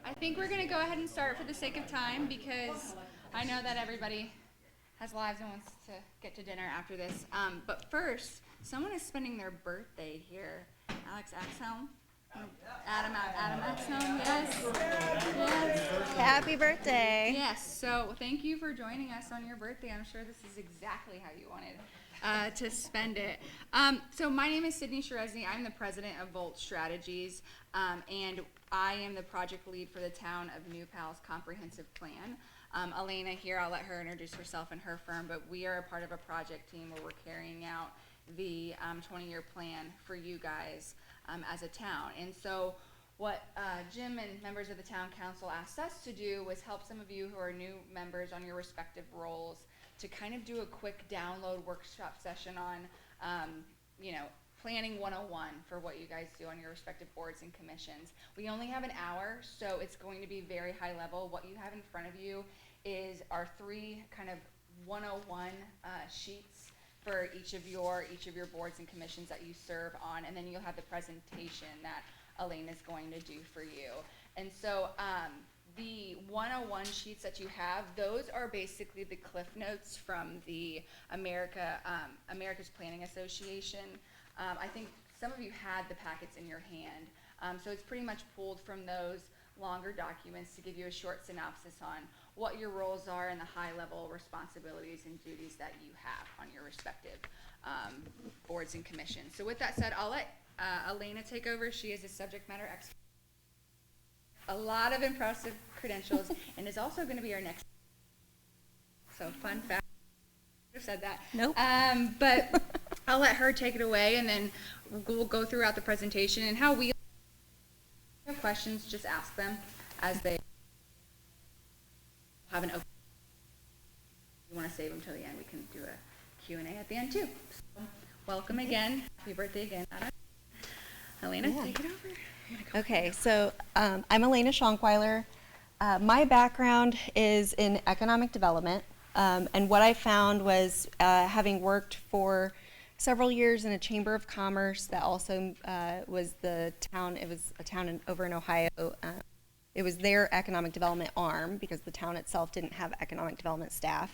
I think we're going to go ahead and start for the sake of time because I know that everybody has lives and wants to get to dinner after this. But first, someone is spending their birthday here. Alex Axhelm. Adam Axhelm, yes. Yes. Happy birthday. Yes, so thank you for joining us on your birthday. I'm sure this is exactly how you wanted to spend it. So my name is Sydney Sherezny. I'm the president of Volt Strategies, and I am the project lead for the town of New Pal's comprehensive plan. Elena here, I'll let her introduce herself and her firm, but we are a part of a project team where we're carrying out the 20-year plan for you guys as a town. And so what Jim and members of the town council asked us to do was help some of you who are new members on your respective roles to kind of do a quick download workshop session on, planning 101 for what you guys do on your respective boards and commissions. We only have an hour, so it's going to be very high level. What you have in front of you is our three kind of 101 sheets for each of your boards and commissions that you serve on, and then you'll have the presentation that Elaine is going to do for you. And so the 101 sheets that you have, those are basically the cliff notes from the America's Planning Association. I think some of you had the packets in your hand. So it's pretty much pulled from those longer documents to give you a short synopsis on what your roles are and the high-level responsibilities and duties that you have on your respective boards and commissions. So with that said, I'll let Elena take over. She is a subject matter expert. A lot of impressive credentials and is also going to be our next. So fun fact. I said that. Nope. But I'll let her take it away, and then we'll go throughout the presentation and how we have questions. Just ask them as they have an open. If you want to save them till the end, we can do a Q&A at the end too. So, welcome again. Happy birthday again, Anna. Elena, take it over. Okay, so I'm Elena Schonkweiler. My background is in economic development, and what I found was having worked for several years in a chamber of commerce that also was the town. It was a town over in Ohio. It was their economic development arm because the town itself didn't have economic development staff.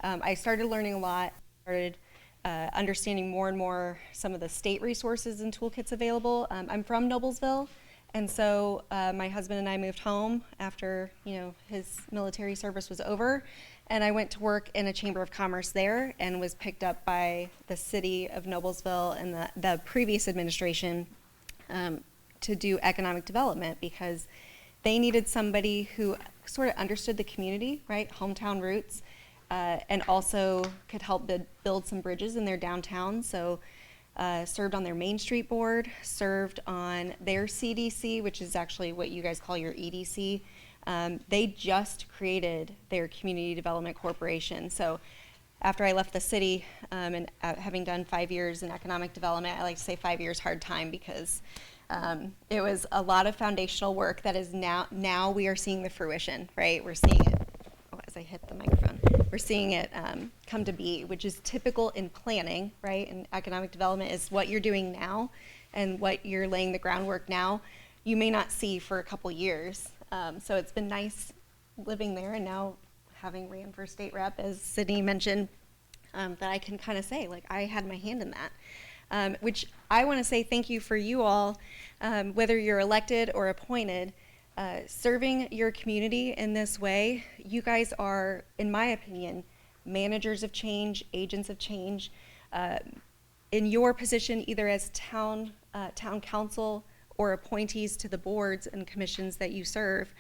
I started learning a lot, started understanding more and more some of the state resources and toolkits available. I'm from Noblesville, and so my husband and I moved home after his military service was over, and I went to work in a chamber of commerce there and was picked up by the city of Noblesville and the previous administration to do economic development because they needed somebody who sort of understood the community, right, hometown roots, and also could help build some bridges in their downtown. So served on their Main Street board, served on their CDC, which is actually what you guys call your EDC. They just created their Community Development Corporation. So after I left the city and having done 5 years in economic development, I like to say 5 years hard time because it was a lot of foundational work that is now we are seeing the fruition, right? We're seeing it, as I hit the microphone, we're seeing it come to be, which is typical in planning, right? And economic development is what you're doing now and what you're laying the groundwork now. You may not see for a couple years. So it's been nice living there and now having ran for state rep, as Sydney mentioned, that I can kind of say, like, I had my hand in that. Which I want to say thank you for you all, whether you're elected or appointed, serving your community in this way. You guys are, in my opinion, managers of change, agents of change. In your position, either as town council or appointees to the boards and commissions that you serve,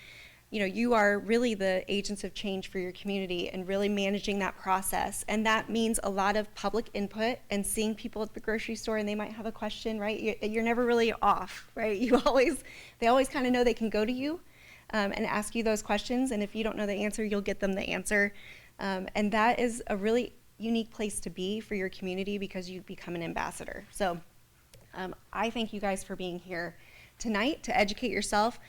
you are really the agents of change for your community and really managing that process. And that means a lot of public input and seeing people at the grocery store and they might have a question, right? You're never really off, right? They always kind of know they can go to you and ask you those questions. And if you don't know the answer, you'll get them the answer. And that is a really unique place to be for your community because you become an ambassador. So I thank you guys for being here tonight to educate yourself.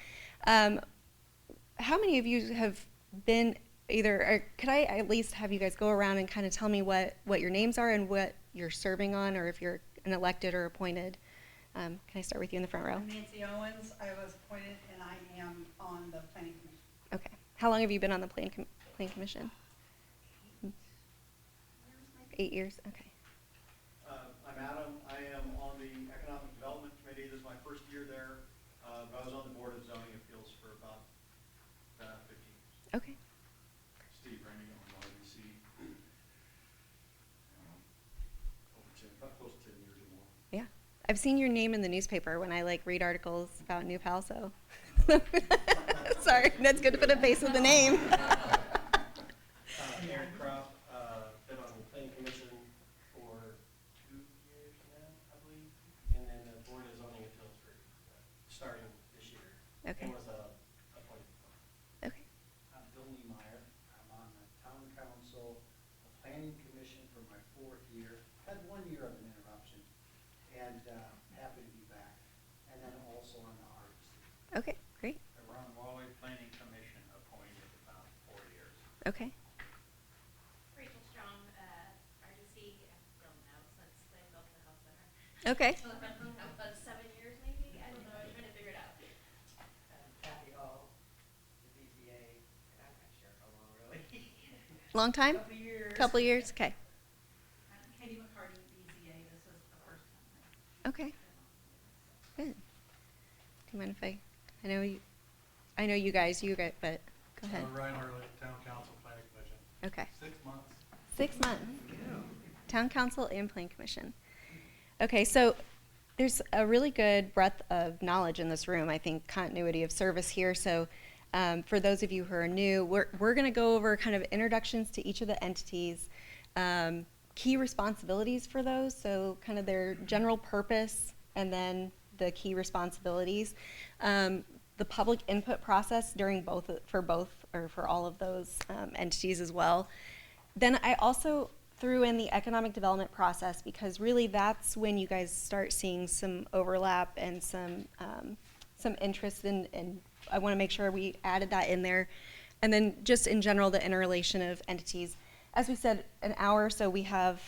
How many of you have been or could I at least have you guys go around and kind of tell me what your names are and what you're serving on, or if you're an elected or appointed? Can I start with you in the front row? I'm Nancy Owens. I was appointed and I am on on the planning commission. Okay. How long have you been on the Plan Commission? 8 years? Okay. I'm Adam. I am on the Economic Development Committee. This is my first year there, but I was on the Board of Zoning Appeals for about 15 years. Okay. Steve Rennie on YBC. About close to 10 years or more. Yeah. I've seen your name in the newspaper when I read articles about New Palso. Sorry, that's good to put a face with the name. Aaron Croft, been on the planning commission for 2 years now, I believe, and then the board of zoning appeals for starting this year. Okay. And was appointed. Okay. I'm Bill Niemeyer. I'm on the town council, the planning commission for my 4th year. Had 1 year of an interruption, and happy to be back. And then also on the REC. Okay, great. The Ron Wally Planning Commission appointed about 4 years. Okay. Rachel Strong, RGC, I've grown now since they built the health center. Okay. About 7 years maybe, I don't know, I'm trying to figure it out. Kathy Hall, the BZA, I'm not sure how long really. Long time? Couple years. Couple years? Okay. Katie McCarty, BZA, this is the first time. Okay. Good. Do you mind if I know you guys, but go ahead. Ryan Hurley, Town Council Planning Commission. Okay. 6 months. 6 months. Town Council and Plan Commission. Okay, so there's a really good breadth of knowledge in this room. I think continuity of service here. So for those of you who are new, we're going to go over kind of introductions to each of the entities, key responsibilities for those, so kind of their general purpose, and then the key responsibilities. The public input process during for all of those entities as well. Then I also threw in the economic development process, because really that's when you guys start seeing some overlap and some interest in I want to make sure we added that in there. And then just in general, the interrelation of entities. As we said, an hour, so we have,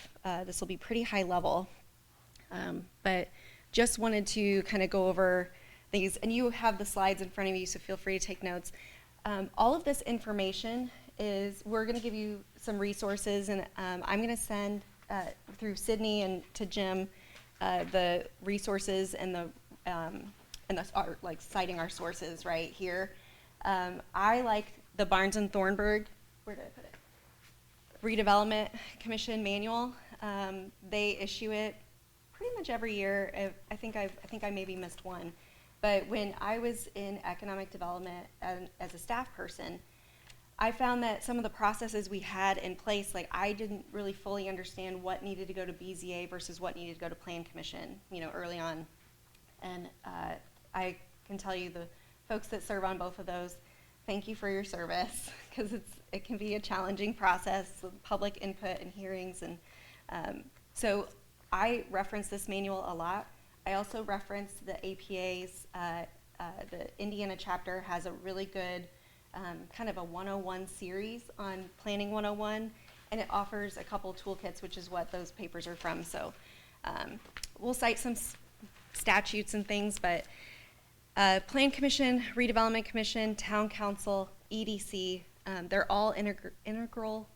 this will be pretty high level, but just wanted to kind of go over these, and you have the slides in front of you, so feel free to take notes. All of this information we're going to give you some resources, and I'm going to send through Sydney and to Jim the resources and citing our sources right here. I like the Barnes and Thornburg, where did I put it? Redevelopment Commission manual. They issue it pretty much every year. I think I maybe missed one. But when I was in economic development as a staff person, I found that some of the processes we had in place, I didn't really fully understand what needed to go to BZA versus what needed to go to Plan Commission, early on. And I can tell you, the folks that serve on both of those, thank you for your service, because it can be a challenging process with public input and hearings. And so I reference this manual a lot. I also reference the APA's, the Indiana chapter has a really good kind of a 101 series on Planning 101, and it offers a couple toolkits, which is what those papers are from. So we'll cite some statutes and things, but Plan Commission, Redevelopment Commission, Town Council, EDC, they're all integral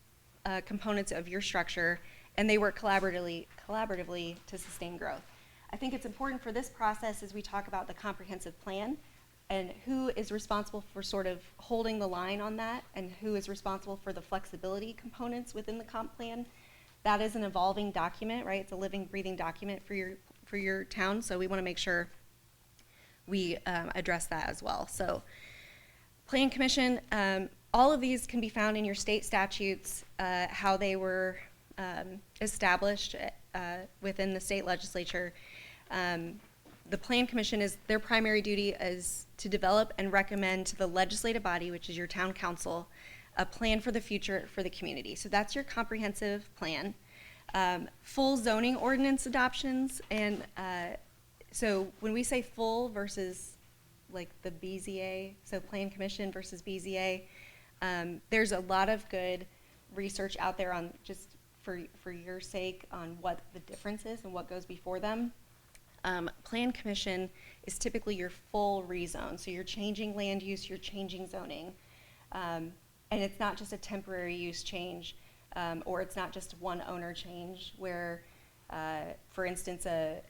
components of your structure, and they work collaboratively to sustain growth. I think it's important for this process as we talk about the comprehensive plan and who is responsible for sort of holding the line on that, and who is responsible for the flexibility components within the comp plan. That is an evolving document, right? It's a living, breathing document for your town, so we want to make sure we address that as well. So Plan Commission, all of these can be found in your state statutes, how they were established within the state legislature. The Plan Commission, their primary duty is to develop and recommend to the legislative body, which is your town council, a plan for the future for the community. So that's your comprehensive plan. Full zoning ordinance adoptions, and so when we say full versus the BZA, so Plan Commission versus BZA, there's a lot of good research out there on, just for your sake, on what the difference is and what goes before them. Plan commission is typically your full rezone. So you're changing land use, you're changing zoning. And it's not just a temporary use change, or it's not just one owner change where, for instance, a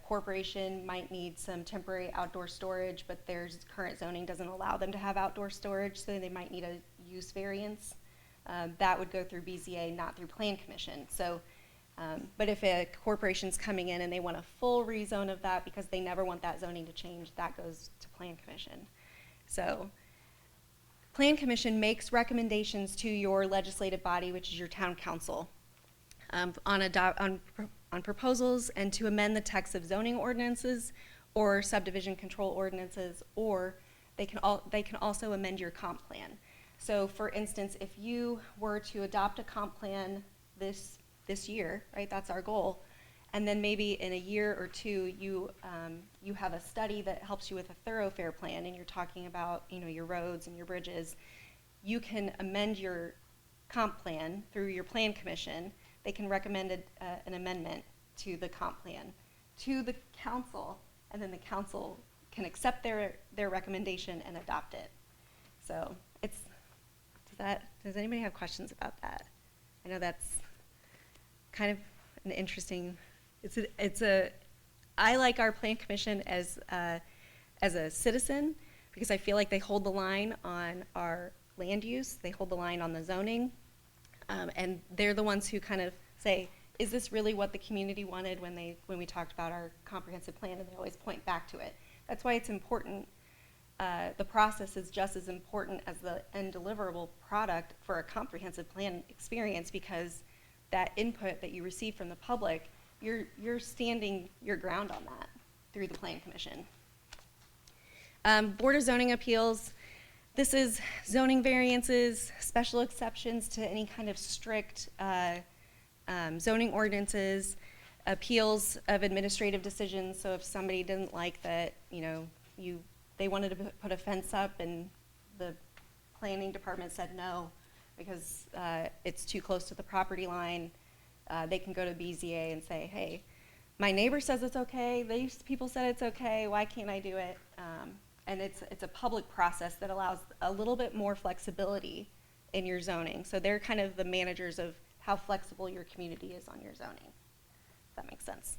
corporation might need some temporary outdoor storage, but their current zoning doesn't allow them to have outdoor storage, so they might need a use variance. That would go through BZA, not through Plan Commission. So, but if a corporation's coming in and they want a full rezone of that because they never want that zoning to change, that goes to Plan Commission. So, Plan Commission makes recommendations to your legislative body, which is your town council, on proposals and to amend the text of zoning ordinances or subdivision control ordinances, or they can also amend your comp plan. So for instance, if you were to adopt a comp plan this year, right, that's our goal, and then maybe in a year or two you have a study that helps you with a thoroughfare plan and you're talking about, you know, your roads and your bridges, you can amend your comp plan through your plan commission. They can recommend an amendment to the comp plan to the council, and then the council can accept their recommendation and adopt it. So does anybody have questions about that? I know that's kind of an interesting, I like our plan commission as a citizen because I feel like they hold the line on our land use, they hold the line on the zoning, and they're the ones who kind of say, is this really what the community wanted when we talked about our comprehensive plan, and they always point back to it. That's why it's important. The process is just as important as the end deliverable product for a comprehensive plan experience, because that input that you receive from the public, you're standing your ground on that through the Plan Commission. Board of Zoning Appeals, this is zoning variances, special exceptions to any kind of strict zoning ordinances, appeals of administrative decisions. So if somebody didn't like that, you know, they wanted to put a fence up and the planning department said no because it's too close to the property line, they can go to BZA and say, hey, my neighbor says it's okay, these people said it's okay, why can't I do it? And it's a public process that allows a little bit more flexibility in your zoning. So they're kind of the managers of how flexible your community is on your zoning, if that makes sense.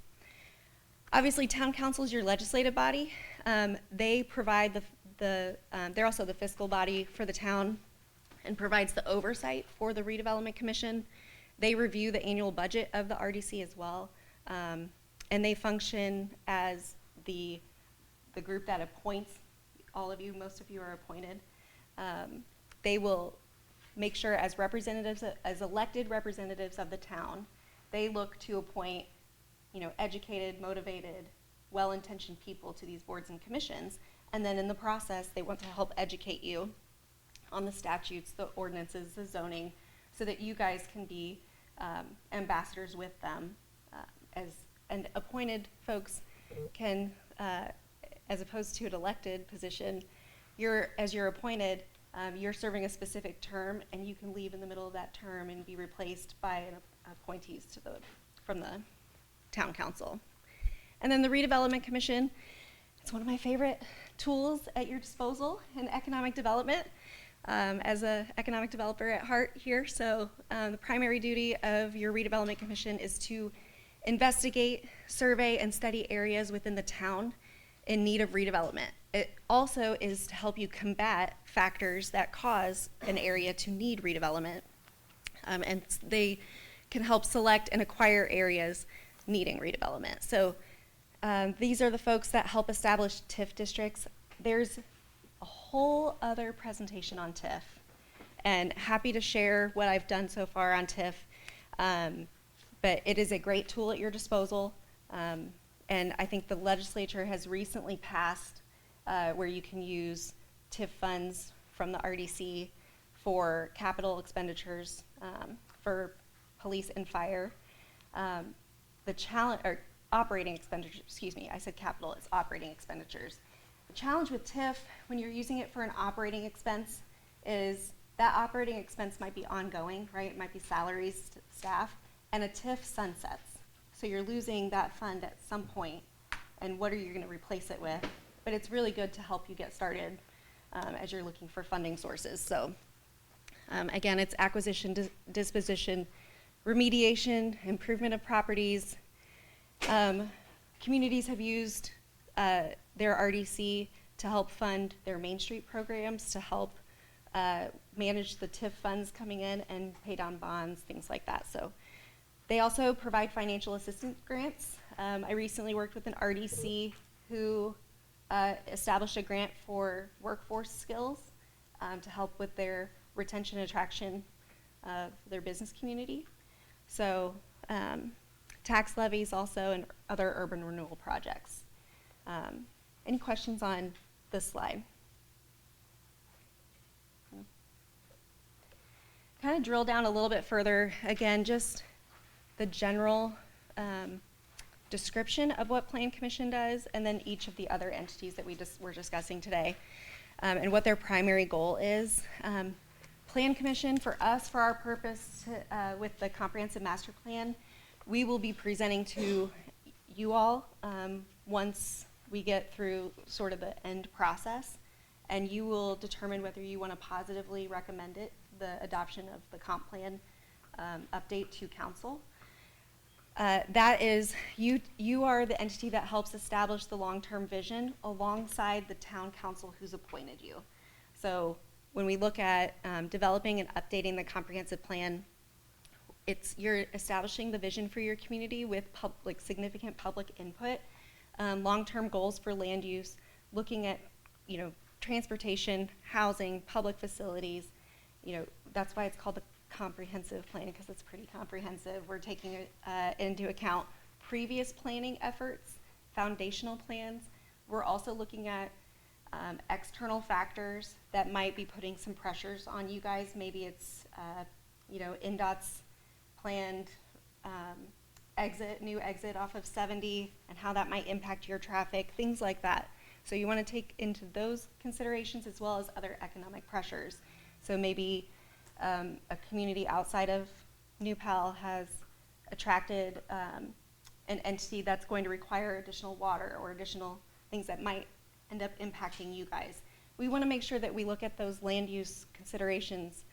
Obviously, town council is your legislative body. They provide they're also the fiscal body for the town and provides the oversight for the redevelopment commission. They review the annual budget of the RDC as well, and they function as the group that appoints all of you. Most of you are appointed. They will make sure as elected representatives of the town, they look to appoint, you know, educated, motivated, well-intentioned people to these boards and commissions. And then in the process, they want to help educate you on the statutes, the ordinances, the zoning, so that you guys can be ambassadors with them. And appointed folks can, as opposed to an elected position, as you're appointed, you're serving a specific term, and you can leave in the middle of that term and be replaced by appointees from the town council. And then the redevelopment commission, it's one of my favorite tools at your disposal in economic development. As an economic developer at heart here, so the primary duty of your redevelopment commission is to investigate, survey, and study areas within the town in need of redevelopment. It also is to help you combat factors that cause an area to need redevelopment, and they can help select and acquire areas needing redevelopment. So these are the folks that help establish TIF districts. There's a whole other presentation on TIF, and happy to share what I've done so far on TIF, but it is a great tool at your disposal, and I think the legislature has recently passed where you can use TIF funds from the RDC for capital expenditures for police and fire. The challenge, or operating expenditures, excuse me, I said capital, it's operating expenditures. The challenge with TIF, when you're using it for an operating expense, is that operating expense might be ongoing, right? It might be salaries to staff, and a TIF sunsets. So you're losing that fund at some point and what are you going to replace it with. But it's really good to help you get started as you're looking for funding sources. So again, it's acquisition, disposition, remediation, improvement of properties. Communities have used their RDC to help fund their Main Street programs, to help manage the TIF funds coming in and pay down bonds, things like that. So they also provide financial assistance grants. I recently worked with an RDC who established a grant for workforce skills to help with their retention and attraction of their business community. So tax levies also and other urban renewal projects. Any questions on this slide? Kind of drill down a little bit further. Again, just the general description of what Plan Commission does, and then each of the other entities that we're discussing today, and what their primary goal is. Plan Commission, for us, for our purpose with the Comprehensive Master Plan, we will be presenting to you all once we get through sort of the end process, and you will determine whether you want to positively recommend it, the adoption of the comp plan update to council. That is, you are the entity that helps establish the long-term vision alongside the town council who's appointed you. So when we look at developing and updating the comprehensive plan, you're establishing the vision for your community with significant public input, long-term goals for land use, looking at, transportation, housing, public facilities. That's why it's called the comprehensive plan, because it's pretty comprehensive. We're taking into account previous planning efforts, foundational plans. We're also looking at external factors that might be putting some pressures on you guys. Maybe it's, NDOT's planned new exit off of 70 and how that might impact your traffic, things like that. So you want to take into those considerations as well as other economic pressures. So maybe a community outside of New Pal has attracted an entity that's going to require additional water or additional things that might end up impacting you guys. We want to make sure that we look at those land use considerations.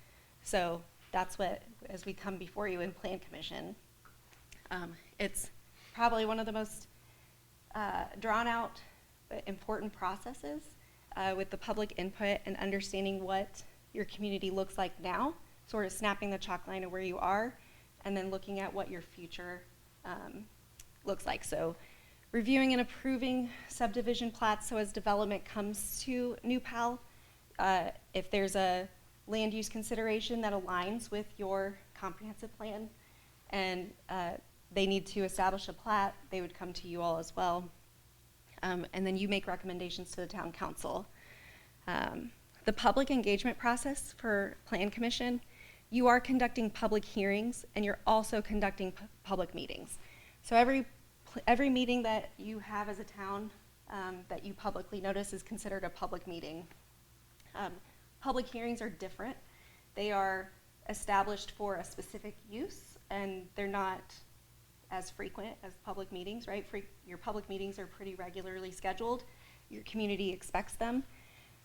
So that's what, as we come before you in Plan Commission, it's probably one of the most drawn out but important processes with the public input and understanding what your community looks like now, sort of snapping the chalk line of where you are, and then looking at what your future looks like. So reviewing and approving subdivision plats, so as development comes to New Pal, if there's a land use consideration that aligns with your comprehensive plan and they need to establish a plat, they would come to you all as well. And then you make recommendations to the town council. The public engagement process for Plan Commission, you are conducting public hearings and you're also conducting public meetings. So every meeting that you have as a town that you publicly notice is considered a public meeting. Public hearings are different. They are established for a specific use and they're not as frequent as public meetings, right? Your public meetings are pretty regularly scheduled. Your community expects them.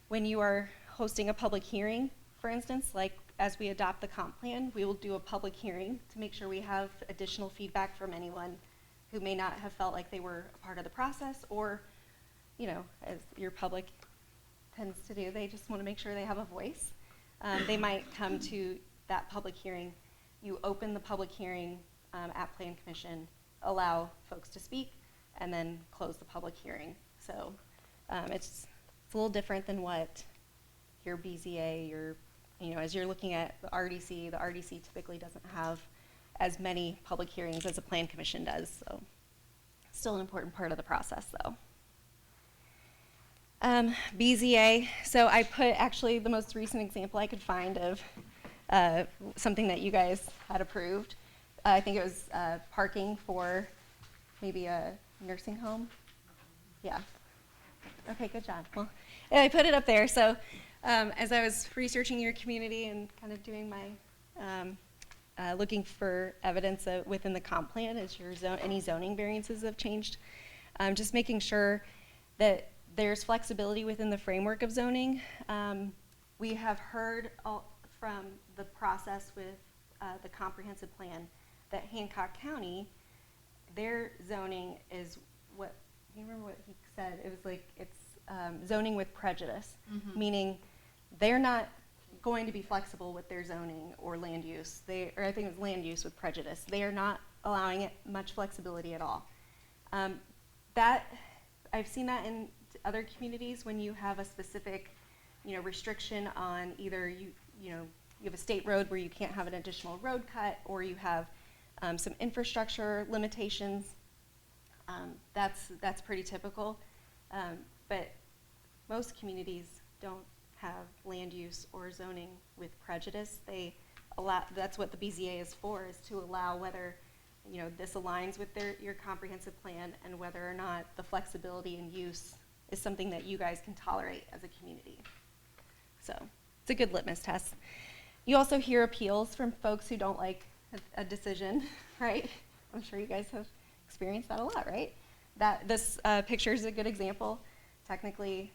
When you are hosting a public hearing, for instance, like as we adopt the comp plan, we will do a public hearing to make sure we have additional feedback from anyone who may not have felt like they were a part of the process, or, as your public tends to do, they just want to make sure they have a voice. They might come to that public hearing. You open the public hearing at Plan Commission, allow folks to speak, and then close the public hearing. So it's a little different than what your BZA, as you're looking at the RDC typically doesn't have as many public hearings as a Plan Commission does. So still an important part of the process though. BZA, so I put actually the most recent example I could find of something that you guys had approved. I think it was parking for maybe a nursing home. Yeah. Okay, good job. Well, yeah, I put it up there. So as I was researching your community and kind of doing my, looking for evidence within the comp plan as any zoning variances have changed, just making sure that there's flexibility within the framework of zoning. We have heard from the process with the comprehensive plan that Hancock County, their zoning is what, you remember what he said? It was like, it's zoning with prejudice, meaning they're not going to be flexible with their zoning or land use. Or I think it was land use with prejudice. They are not allowing it much flexibility at all. I've seen that in other communities when you have a specific, restriction on either you have a state road where you can't have an additional road cut, or you have some infrastructure limitations. That's pretty typical. But most communities don't have land use or zoning with prejudice. That's what the BZA is for, is to allow whether this aligns with your comprehensive plan and whether or not the flexibility in use is something that you guys can tolerate as a community. So it's a good litmus test. You also hear appeals from folks who don't like a decision, right? I'm sure you guys have experienced that a lot, right? This picture is a good example. Technically,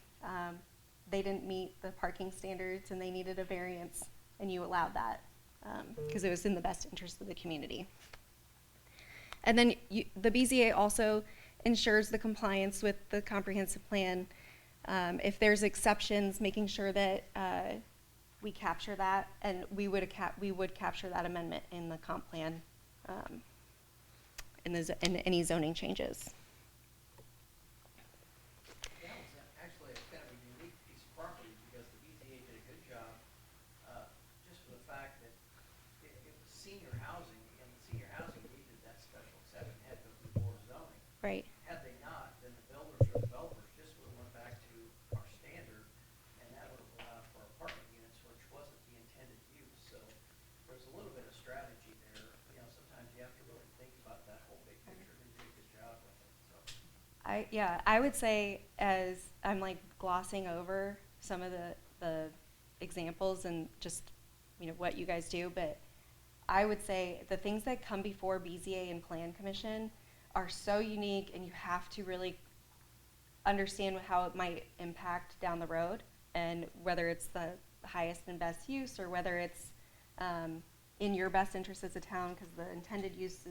they didn't meet the parking standards and they needed a variance, and you allowed that because it was in the best interest of the community. And then the BZA also ensures the compliance with the comprehensive plan. If there's exceptions, making sure that we capture that, and we would capture that amendment in the comp plan in any zoning changes. That was actually kind of a unique piece of property because the BZA did a good job, just for the fact that it was senior housing, and the senior housing needed that special exception, had to go through the board of zoning. Right. Had they not, then the builders or developers just would have went back to our standard, and that would have allowed for apartment units, which wasn't the intended use. So there's a little bit of strategy there. Sometimes you have to really think about that whole big picture, and do a good job with it. So. I would say, as I'm like glossing over some of the examples and just what you guys do, but I would say the things that come before BZA and Plan Commission are so unique, and you have to really understand how it might impact down the road, and whether it's the highest and best use, or whether it's in your best interest as a town because the intended use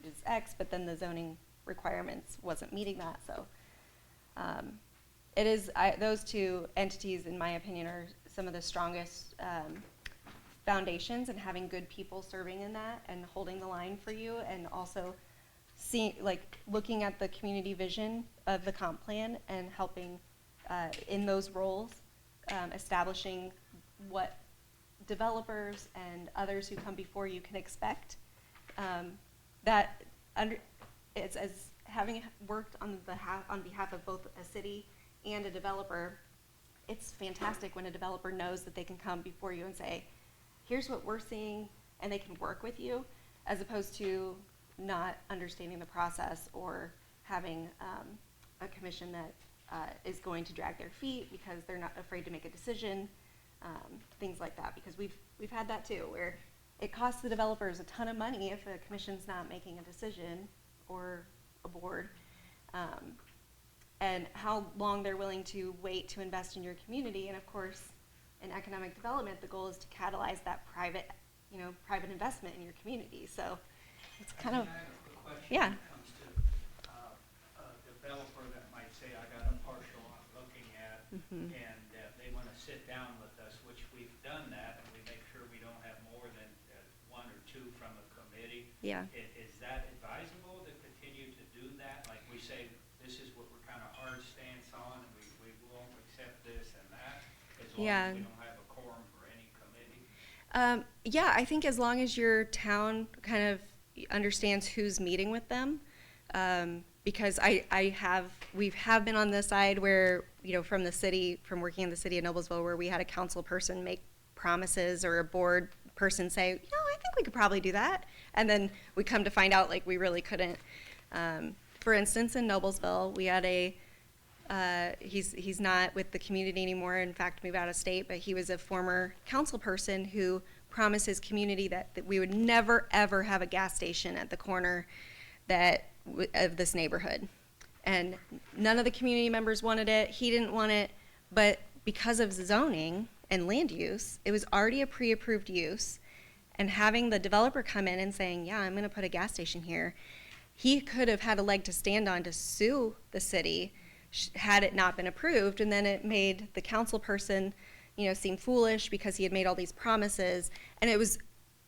is X, but then the zoning requirements wasn't meeting that. So it is those two entities, in my opinion, are some of the strongest foundations, and having good people serving in that and holding the line for you, and also looking at the community vision of the comp plan and helping in those roles, establishing what developers and others who come before you can expect. It's as having worked on behalf of both a city and a developer, it's fantastic when a developer knows that they can come before you and say, here's what we're seeing, and they can work with you, as opposed to not understanding the process or having a commission that is going to drag their feet because they're not afraid to make a decision, things like that. Because we've had that too, where it costs the developers a ton of money if a commission's not making a decision, or a board, and how long they're willing to wait to invest in your community. And of course, in economic development, the goal is to catalyze that private investment in your community. So it's kind of, I have a question yeah. when it comes to a developer that might say, I got a parcel I'm looking at, Mhm. and they want to sit down with us, which we've done that, and we make sure we don't have more than one or two from a committee. Yeah. Is that advisable to continue to do that? Like we say, this is what we're kind of hard stance on, and we won't accept this and that, as long Yeah. as we don't have a quorum for any committee? Yeah, I think as long as your town kind of understands who's meeting with them, because we have been on the side where, from working in the city of Noblesville, where we had a council person make promises, or a board person say, I think we could probably do that. And then we come to find out, we really couldn't. For instance, in Noblesville, we had he's not with the community anymore, in fact, moved out of state, but he was a former council person who promised his community that we would never, ever have a gas station at the corner of this neighborhood. and none of the community members wanted it. He didn't want it, but because of zoning and land use, it was already a pre-approved use. And having the developer come in and saying, yeah, I'm going to put a gas station here, he could have had a leg to stand on to sue the city had it not been approved. And then it made the council person, seem foolish because he had made all these promises. And it was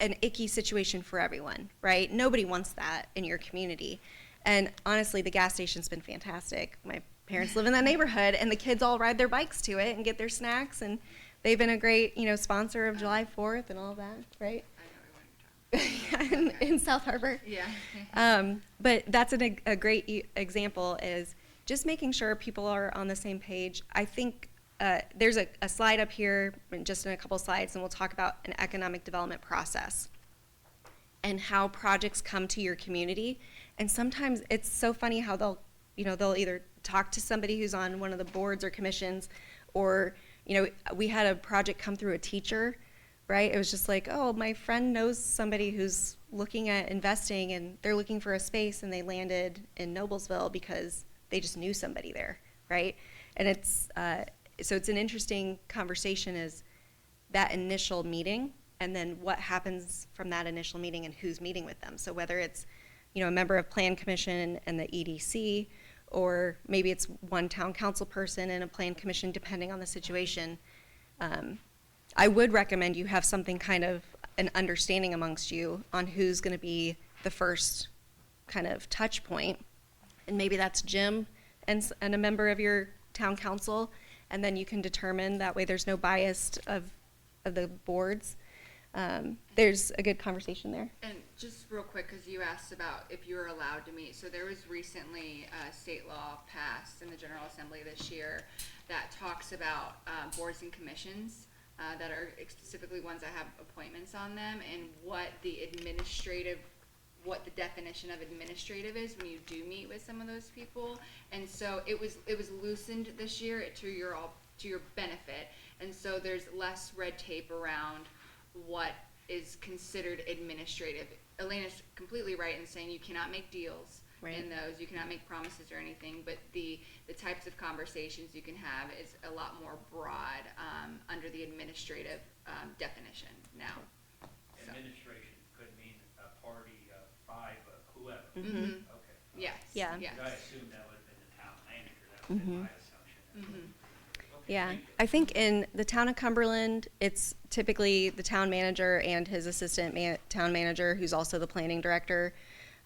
an icky situation for everyone, right? Nobody wants that in your community. And honestly, the gas station's been fantastic. My parents live in that neighborhood, and the kids all ride their bikes to it and get their snacks. And they've been a great, sponsor of July 4th and all that, right? in South Harbor. Yeah. But that's a great example is just making sure people are on the same page. I think there's a slide up here, just in a couple slides, and we'll talk about an economic development process and how projects come to your community. And sometimes it's so funny how they'll either talk to somebody who's on one of the boards or commissions, or, we had a project come through a teacher, right? It was just like, oh, my friend knows somebody who's looking at investing and they're looking for a space, and they landed in Noblesville because they just knew somebody there, right? And it's, so it's an interesting conversation is that initial meeting, and then what happens from that initial meeting and who's meeting with them. So whether it's, a member of Plan Commission and the EDC, or maybe it's one town council person and a Plan Commission, depending on the situation. I would recommend you have something kind of an understanding amongst you on who's going to be the first kind of touch point. And maybe that's Jim and a member of your town council, and then you can determine, that way there's no bias of the boards. There's a good conversation there. And just real quick, because you asked about if you were allowed to meet. So there was recently a state law passed in the General Assembly this year that talks about boards and commissions that are specifically ones that have appointments on them, and what the definition of administrative is when you do meet with some of those people. And so it was loosened this year to your benefit. And so there's less red tape around what is considered administrative. Elena's completely right in saying you cannot make deals in those. You cannot make promises or anything, but the types of conversations you can have is a lot more broad under the administrative definition now. So. Administration could mean a party of 5, whoever. Mm-hmm. Okay. Yeah. Yes. I assumed that would have been the town manager. That would have been my assumption. Mm-hmm. Okay, Yeah, thank you. I think in the town of Cumberland, it's typically the town manager and his assistant town manager, who's also the planning director.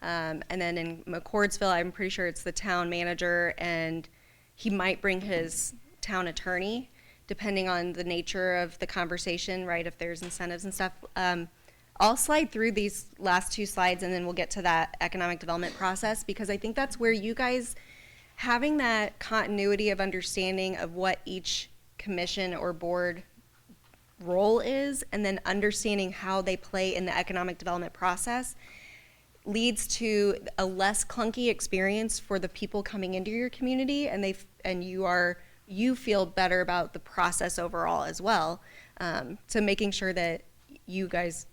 And then in McCordsville, I'm pretty sure it's the town manager, and he might bring his town attorney, depending on the nature of the conversation, right, if there's incentives and stuff. I'll slide through these last 2 slides, and then we'll get to that economic development process, because I think that's where you guys, having that continuity of understanding of what each commission or board role is, and then understanding how they play in the economic development process, leads to a less clunky experience for the people coming into your community, and you feel better about the process overall as well. So making sure that you guys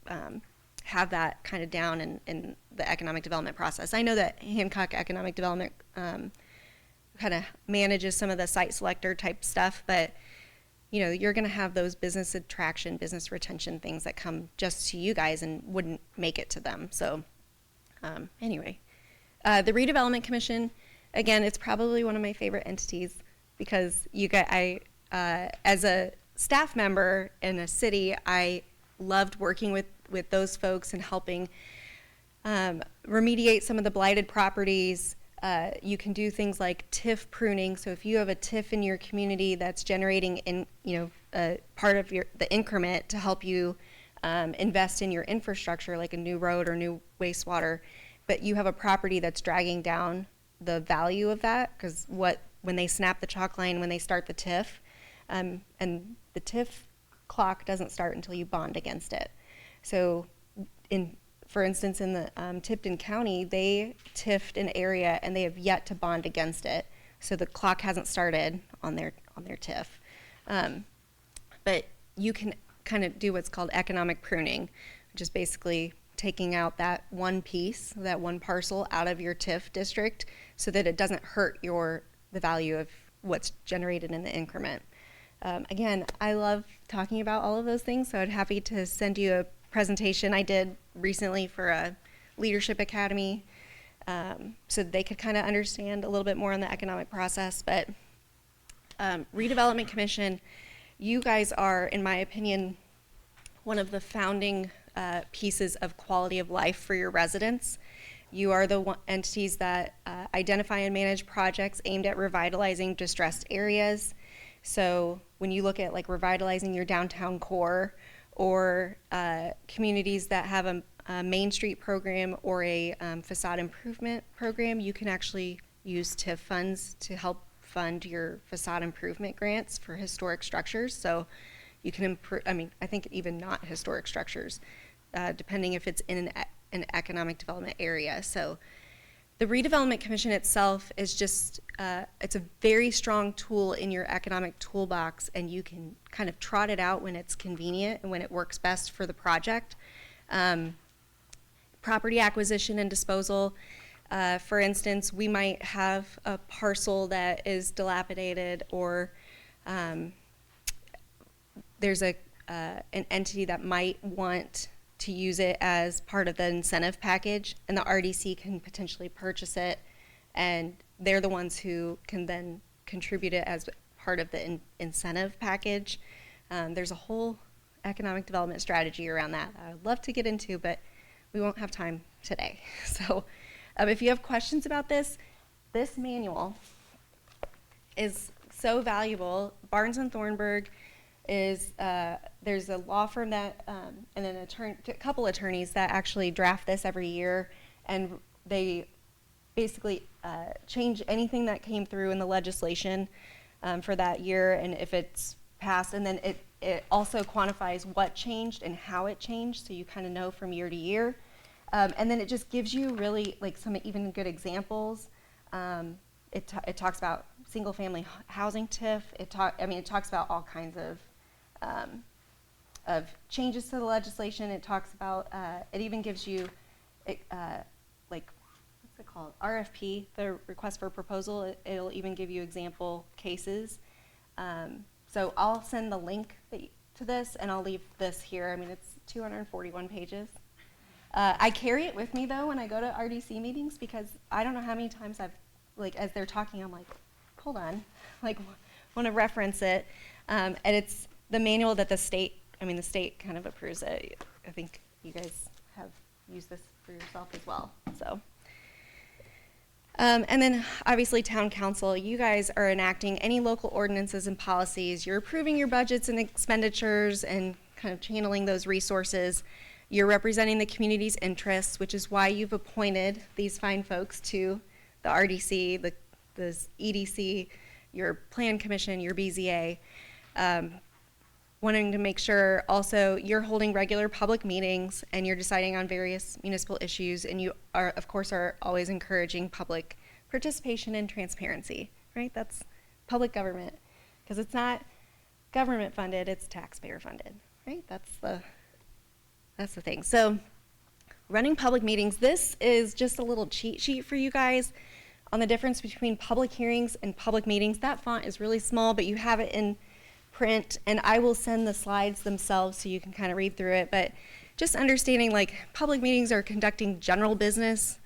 have that kind of down in the economic development process. I know that Hancock Economic Development kind of manages some of the site selector type stuff, but you're going to have those business attraction, business retention things that come just to you guys and wouldn't make it to them. So anyway, the Redevelopment Commission, again, it's probably one of my favorite entities, because as a staff member in a city, I loved working with those folks and helping remediate some of the blighted properties. You can do things like TIF pruning. So if you have a TIF in your community that's generating part of the increment to help you invest in your infrastructure, like a new road or new wastewater, but you have a property that's dragging down the value of that, because when they snap the chalk line, when they start the TIF, and the TIF clock doesn't start until you bond against it. So for instance, in the Tipton County, they TIF'd an area and they have yet to bond against it. So the clock hasn't started on their TIF. But you can kind of do what's called economic pruning, which is basically taking out that one piece, that one parcel out of your TIF district so that it doesn't hurt the value of what's generated in the increment. Again, I love talking about all of those things, so I'd happy to send you a presentation I did recently for a leadership academy, so they could kind of understand a little bit more on the economic process. But Redevelopment Commission, you guys are, in my opinion, one of the founding pieces of quality of life for your residents. You are the entities that identify and manage projects aimed at revitalizing distressed areas. So when you look at like revitalizing your downtown core, or communities that have a Main Street program or a facade improvement program, you can actually use TIF funds to help fund your facade improvement grants for historic structures. So you can improve, I think even not historic structures, depending if it's in an economic development area. So the Redevelopment Commission itself is just, it's a very strong tool in your economic toolbox, and you can kind of trot it out when it's convenient and when it works best for the project. Property acquisition and disposal. For instance, we might have a parcel that is dilapidated, or there's an entity that might want to use it as part of the incentive package, and the RDC can potentially purchase it, and they're the ones who can then contribute it as part of the incentive package. There's a whole economic development strategy around that I would love to get into, but we won't have time today. So if you have questions about this manual is so valuable. Barnes and Thornburg is, there's a law firm that, and a couple attorneys that actually draft this every year, and they basically change anything that came through in the legislation for that year, and if it's passed, and then it also quantifies what changed and how it changed, so you kind of know from year to year. And then it just gives you really like some even good examples. It talks about single family housing TIF. It talks about all kinds of changes to the legislation. It talks about, it even gives you like, what's it called? RFP, the request for proposal. It'll even give you example cases. So I'll send the link to this, and I'll leave this here. It's 241 pages. I carry it with me though when I go to RDC meetings, because I don't know how many times I've, like, as they're talking, I'm like, hold on, like, want to reference it. And it's the manual that the state kind of approves it. I think you guys have used this for yourself as well. So, and then obviously town council, you guys are enacting any local ordinances and policies. You're approving your budgets and expenditures and kind of channeling those resources. You're representing the community's interests, which is why you've appointed these fine folks to the RDC, the EDC, your Plan Commission, your BZA. Wanting to make sure also you're holding regular public meetings and you're deciding on various municipal issues, and you are, of course, are always encouraging public participation and transparency, right? That's public government, because it's not government funded, it's taxpayer funded, right? That's the thing. So running public meetings, this is just a little cheat sheet for you guys on the difference between public hearings and public meetings. That font is really small, but you have it in print, and I will send the slides themselves so you can kind of read through it. But just understanding, like, public meetings are conducting general business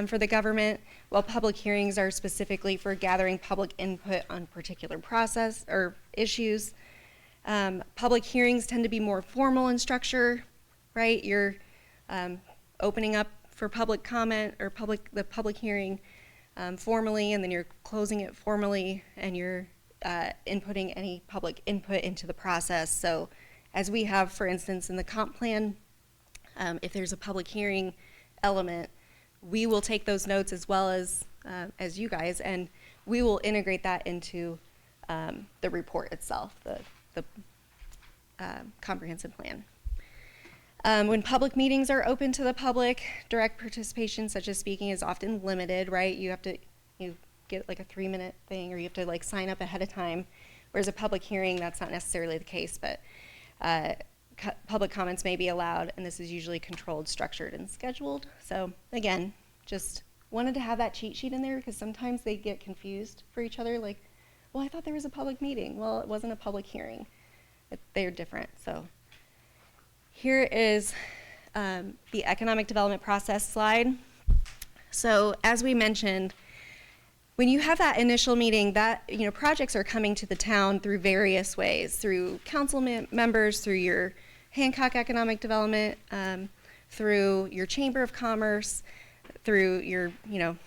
for the government, while public hearings are specifically for gathering public input on particular process or issues. Public hearings tend to be more formal in structure, right? You're opening up for public comment or the public hearing formally, and then you're closing it formally, and you're inputting any public input into the process. So as we have, for instance, in the comp plan, if there's a public hearing element, we will take those notes as well as you guys, and we will integrate that into the report itself, the comprehensive plan. When public meetings are open to the public, direct participation, such as speaking, is often limited, right? You get like a 3-minute thing, or you have to like sign up ahead of time. Whereas a public hearing, that's not necessarily the case, but public comments may be allowed, and this is usually controlled, structured, and scheduled. So again, just wanted to have that cheat sheet in there because sometimes they get confused for each other. Like, well, I thought there was a public meeting. Well, it wasn't a public hearing. They're different. So here is the economic development process slide. So as we mentioned, when you have that initial meeting, that, you know, projects are coming to the town through various ways, through council members, through your Hancock Economic Development, through your Chamber of Commerce, through your, you know,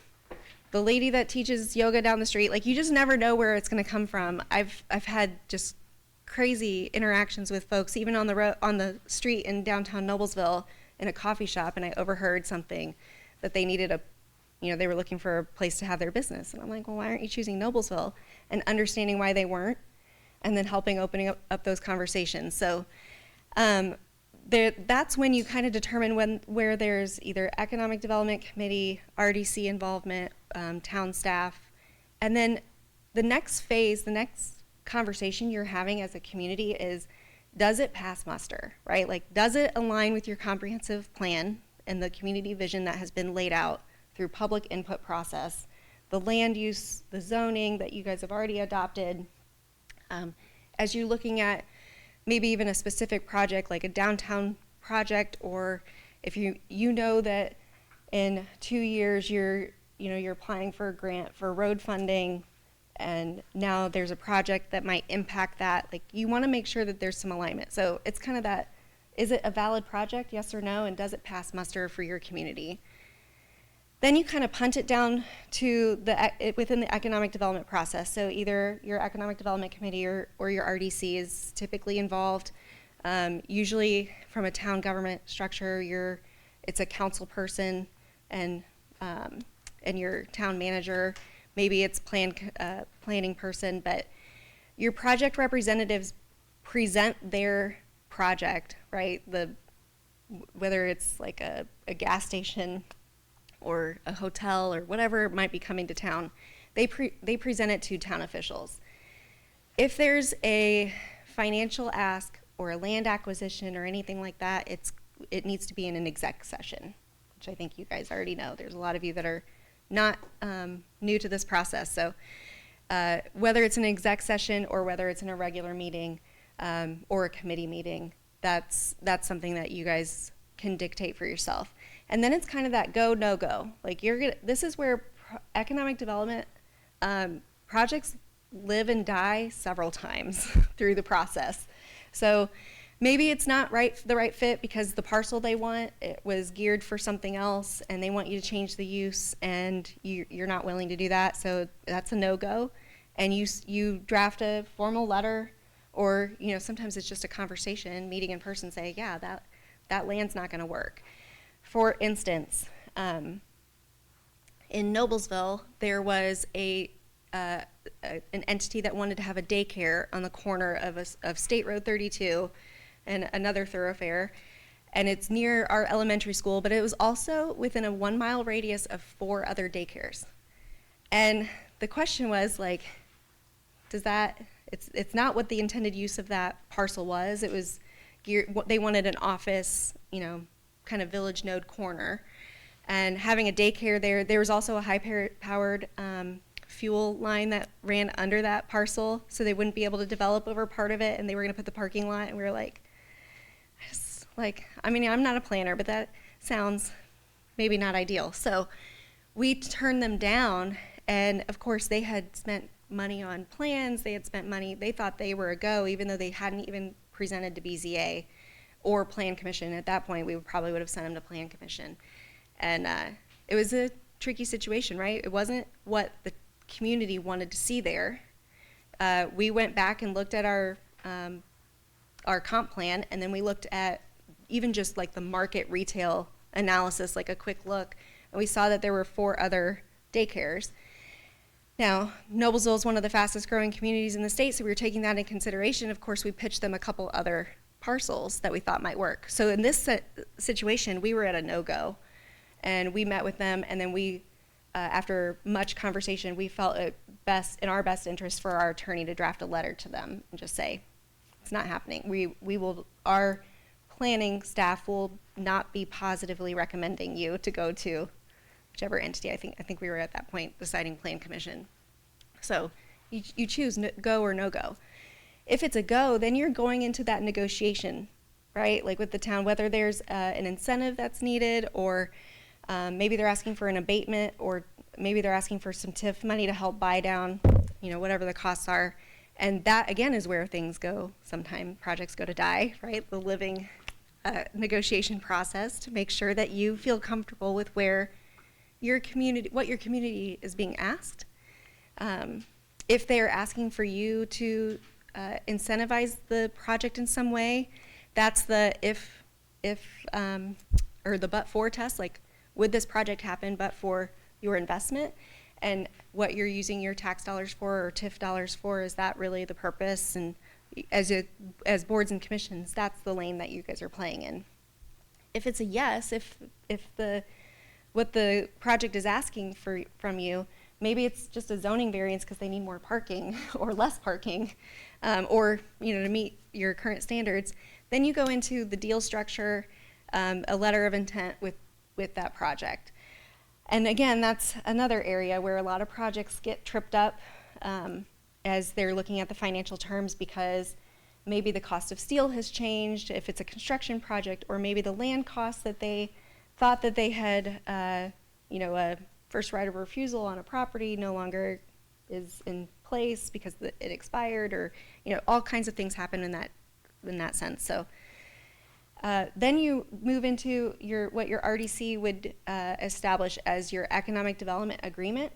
the lady that teaches yoga down the street. Like, you just never know where it's going to come from. I've had just crazy interactions with folks, even on the street in downtown Noblesville in a coffee shop, and I overheard something that they needed they were looking for a place to have their business. And I'm like, well, why aren't you choosing Noblesville? And understanding why they weren't, and then opening up those conversations. So that's when you kind of determine where there's either economic development committee, RDC involvement, town staff. And then the next phase, the next conversation you're having as a community is, does it pass muster, right? Like, does it align with your comprehensive plan and the community vision that has been laid out through public input process, the land use, the zoning that you guys have already adopted? As you're looking at maybe even a specific project like a downtown project, or if you know that in 2 years you're applying for a grant for road funding, and now there's a project that might impact that, like, you want to make sure that there's some alignment. So it's kind of that, is it a valid project, yes or no, and does it pass muster for your community? Then you kind of punt it down to within the economic development process. So either your economic development committee or your RDC is typically involved. Usually from a town government structure, it's a council person and your town manager. Maybe it's planning person, but your project representatives present their project, right? Whether it's like a gas station or a hotel or whatever might be coming to town, they present it to town officials. If there's a financial ask or a land acquisition or anything like that, it needs to be in an exec session, which I think you guys already know. There's a lot of you that are not new to this process. So whether it's an exec session or whether it's in a regular meeting or a committee meeting, that's something that you guys can dictate for yourself. And then it's kind of that go, no go. Like, this is where economic development projects live and die several times through the process. So maybe it's not the right fit because the parcel they want, it was geared for something else, and they want you to change the use, and you're not willing to do that. So that's a no-go. And you draft a formal letter, or sometimes it's just a conversation, meeting in person, say, yeah, that land's not going to work. For instance, in Noblesville, there was an entity that wanted to have a daycare on the corner of State Road 32 and another thoroughfare, and it's near our elementary school, but it was also within a 1 mile radius of 4 other daycares. And the question was, like, it's not what the intended use of that parcel was. It was they wanted an office, kind of village node corner, and having a daycare there was also a high-powered fuel line that ran under that parcel, so they wouldn't be able to develop over part of it, and they were going to put the parking lot, and we were like, I'm not a planner, but that sounds maybe not ideal. So we turned them down, and of course they had spent money on plans, they had spent money, they thought they were a go, even though they hadn't even presented to BZA or Plan Commission. At that point, we probably would have sent them to Plan Commission. And it was a tricky situation, right? It wasn't what the community wanted to see there. We went back and looked at our comp plan, and then we looked at even just like the market retail analysis, like a quick look, and we saw that there were 4 other daycares. Now, Noblesville is one of the fastest growing communities in the state, so we were taking that in consideration. Of course, we pitched them a couple other parcels that we thought might work. So in this situation, we were at a no-go, and we met with them, and then we, after much conversation, we felt it in our best interest for our attorney to draft a letter to them and just say, it's not happening. planning staff will not be positively recommending you to go to whichever entity. I think we were at that point deciding plan commission. So you choose go or no go. If it's a go, then you're going into that negotiation, right? Like with the town, whether there's an incentive that's needed, or maybe they're asking for an abatement, or maybe they're asking for some TIF money to help buy down, whatever the costs are. And that, again, is where things go. Sometimes projects go to die, right? The living negotiation process to make sure that you feel comfortable with what your community is being asked. If they're asking for you to incentivize the project in some way, that's the or the but-for test, like, would this project happen but for your investment? And what you're using your tax dollars for, or TIF dollars for, is that really the purpose? And as boards and commissions, that's the lane that you guys are playing in. If it's a yes, if what the project is asking from you, maybe it's just a zoning variance because they need more parking or less parking, or to meet your current standards, then you go into the deal structure, a letter of intent with that project. And again, that's another area where a lot of projects get tripped up as they're looking at the financial terms, because maybe the cost of steel has changed if it's a construction project, or maybe the land costs that they thought that they had, a first right of refusal on a property no longer is in place because it expired, or all kinds of things happen in that sense. So then you move into what your RDC would establish as your economic development agreement.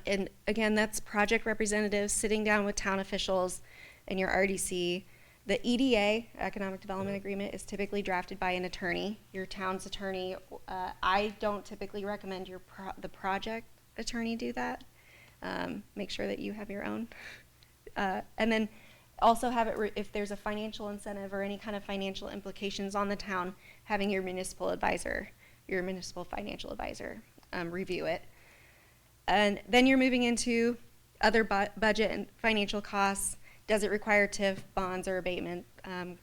And again, that's project representatives sitting down with town officials and your RDC. The EDA, Economic Development Agreement, is typically drafted by an attorney, your town's attorney. I don't typically recommend the project attorney do that. Make sure that you have your own. And then also have it, if there's a financial incentive or any kind of financial implications on the town, having your municipal advisor, your municipal financial advisor, review it. And then you're moving into other budget and financial costs. Does it require TIF, bonds, or abatement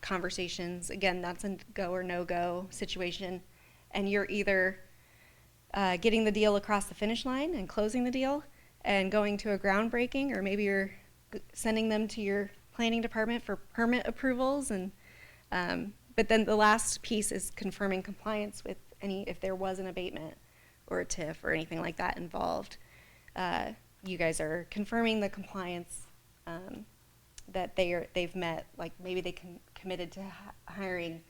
conversations? Again, that's a go or no-go situation. And you're either getting the deal across the finish line and closing the deal and going to a groundbreaking, or maybe you're sending them to your planning department for permit approvals. And but then the last piece is confirming compliance with if there was an abatement or a TIF or anything like that involved. You guys are confirming the compliance that they've met. Like maybe they committed to hiring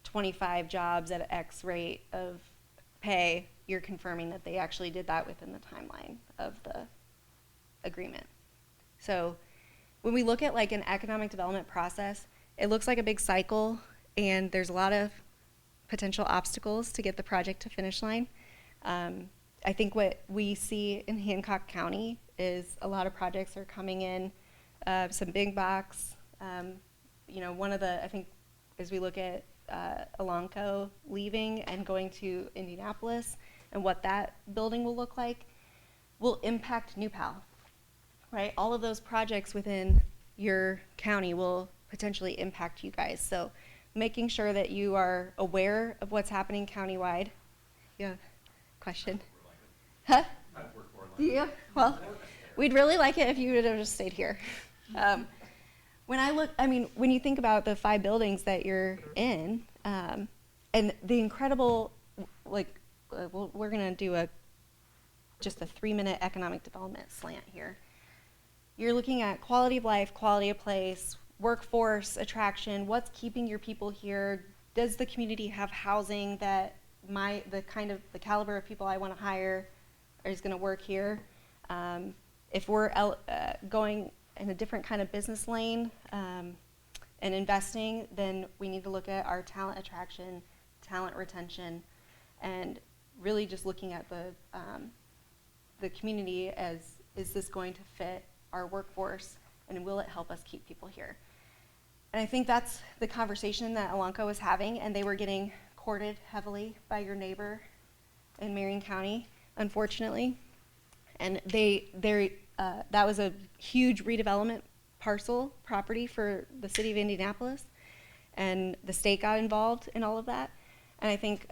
25 jobs at X rate of pay. You're confirming that they actually did that within the timeline of the agreement. So when we look at like an economic development process, it looks like a big cycle, and there's a lot of potential obstacles to get the project to finish line. I think what we see in Hancock County is a lot of projects are coming in, some big box. One of I think as we look at Elanco leaving and going to Indianapolis and what that building will look like, will impact New Pal, right? All of those projects within your county will potentially impact you guys. So making sure that you are aware of what's happening countywide. You have a question? Huh? Yeah, well, we'd really like it if you would have just stayed here. When you think about the 5 buildings that you're in, and the incredible, we're gonna do just a 3-minute economic development slant here. You're looking at quality of life, quality of place, workforce attraction, what's keeping your people here? Does the community have housing that the caliber of people I want to hire is going to work here? If we're going in a different kind of business lane and investing, then we need to look at our talent attraction, talent retention, and really just looking at the community as, is this going to fit our workforce, and will it help us keep people here? And I think that's the conversation that Elanco was having, and they were getting courted heavily by your neighbor in Marion County, unfortunately. And that was a huge redevelopment parcel property for the city of Indianapolis. and the state got involved in all of that. And I think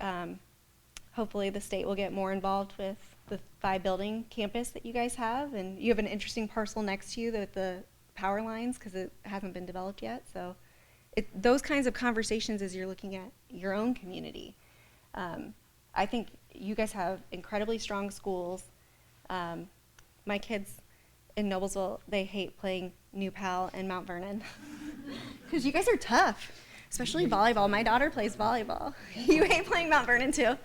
hopefully the state will get more involved with the 5-building campus that you guys have. And you have an interesting parcel next to you with the power lines because it hasn't been developed yet. So those kinds of conversations as you're looking at your own community. I think you guys have incredibly strong schools. My kids in Noblesville, they hate playing New Pal and Mount Vernon because you guys are tough, especially volleyball. My daughter plays volleyball. You hate playing Mount Vernon too.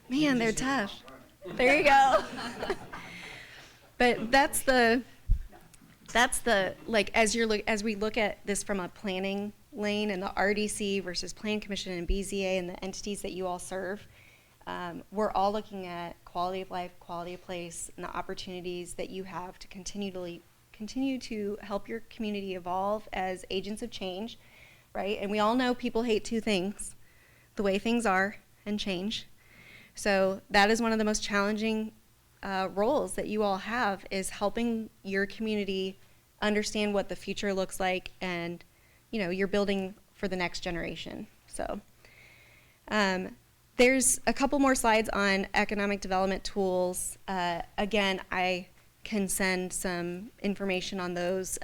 Man, they're tough. There you go. But that's the like as we look at this from a planning lane and the RDC versus Plan Commission and BZA and the entities that you all serve, we're all looking at quality of life, quality of place, and the opportunities that you have to continue to help your community evolve as agents of change, right? And we all know people hate two things: the way things are and change. So that is one of the most challenging roles that you all have, is helping your community understand what the future looks like, and you're building for the next generation. So there's a couple more slides on economic development tools. Again, I can send some information on those.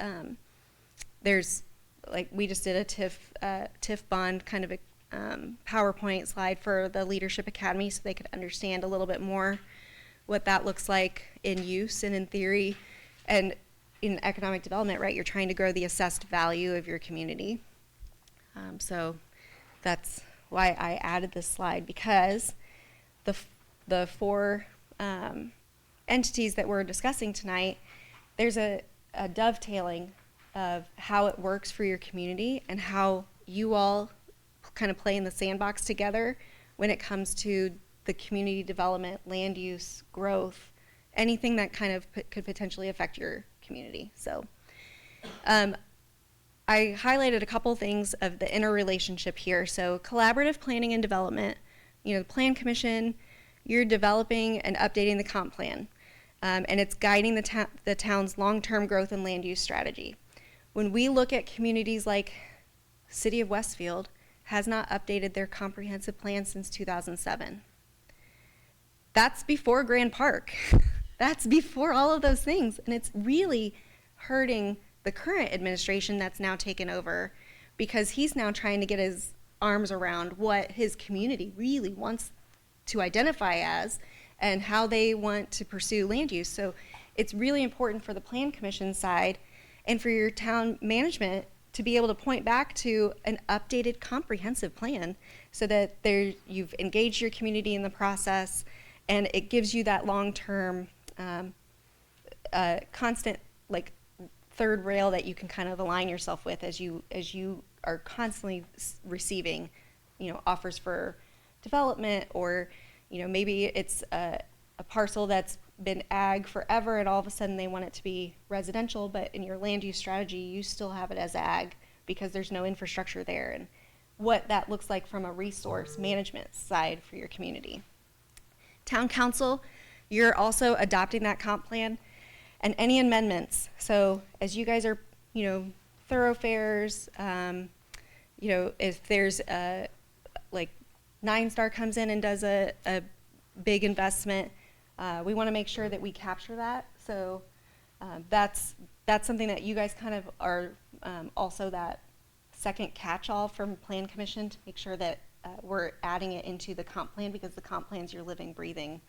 There's, like, we just did a TIF bond kind of a PowerPoint slide for the Leadership Academy so they could understand a little bit more what that looks like in use and in theory. And in economic development, right, you're trying to grow the assessed value of your community. So that's why I added this slide, because the 4 entities that we're discussing tonight, there's a dovetailing of how it works for your community and how you all kind of play in the sandbox together when it comes to the community development, land use, growth, anything that kind of could potentially affect your community. So I highlighted a couple things of the interrelationship here. So collaborative planning and development, the Plan Commission, you're developing and updating the comp plan, and it's guiding the town's long-term growth and land use strategy. When we look at communities like City of Westfield, has not updated their comprehensive plan since 2007. That's before Grand Park. That's before all of those things. And it's really hurting the current administration that's now taken over, because he's now trying to get his arms around what his community really wants to identify as and how they want to pursue land use. So it's really important for the Plan Commission side and for your town management to be able to point back to an updated comprehensive plan so that you've engaged your community in the process, and it gives you that long-term constant, like, third rail that you can kind of align yourself with as you are constantly receiving offers for development, or maybe it's a parcel that's been ag forever and all of a sudden they want it to be residential, but in your land use strategy you still have it as ag because there's no infrastructure there, and what that looks like from a resource management side for your community. Town council, you're also adopting that comp plan and any amendments. So as you guys are, thoroughfares, if there's like Nine Star comes in and does a big investment, we want to make sure that we capture that. So that's something that you guys kind of are also that second catch-all from Plan Commission to make sure that we're adding it into the comp plan, because the comp plan's your living, breathing,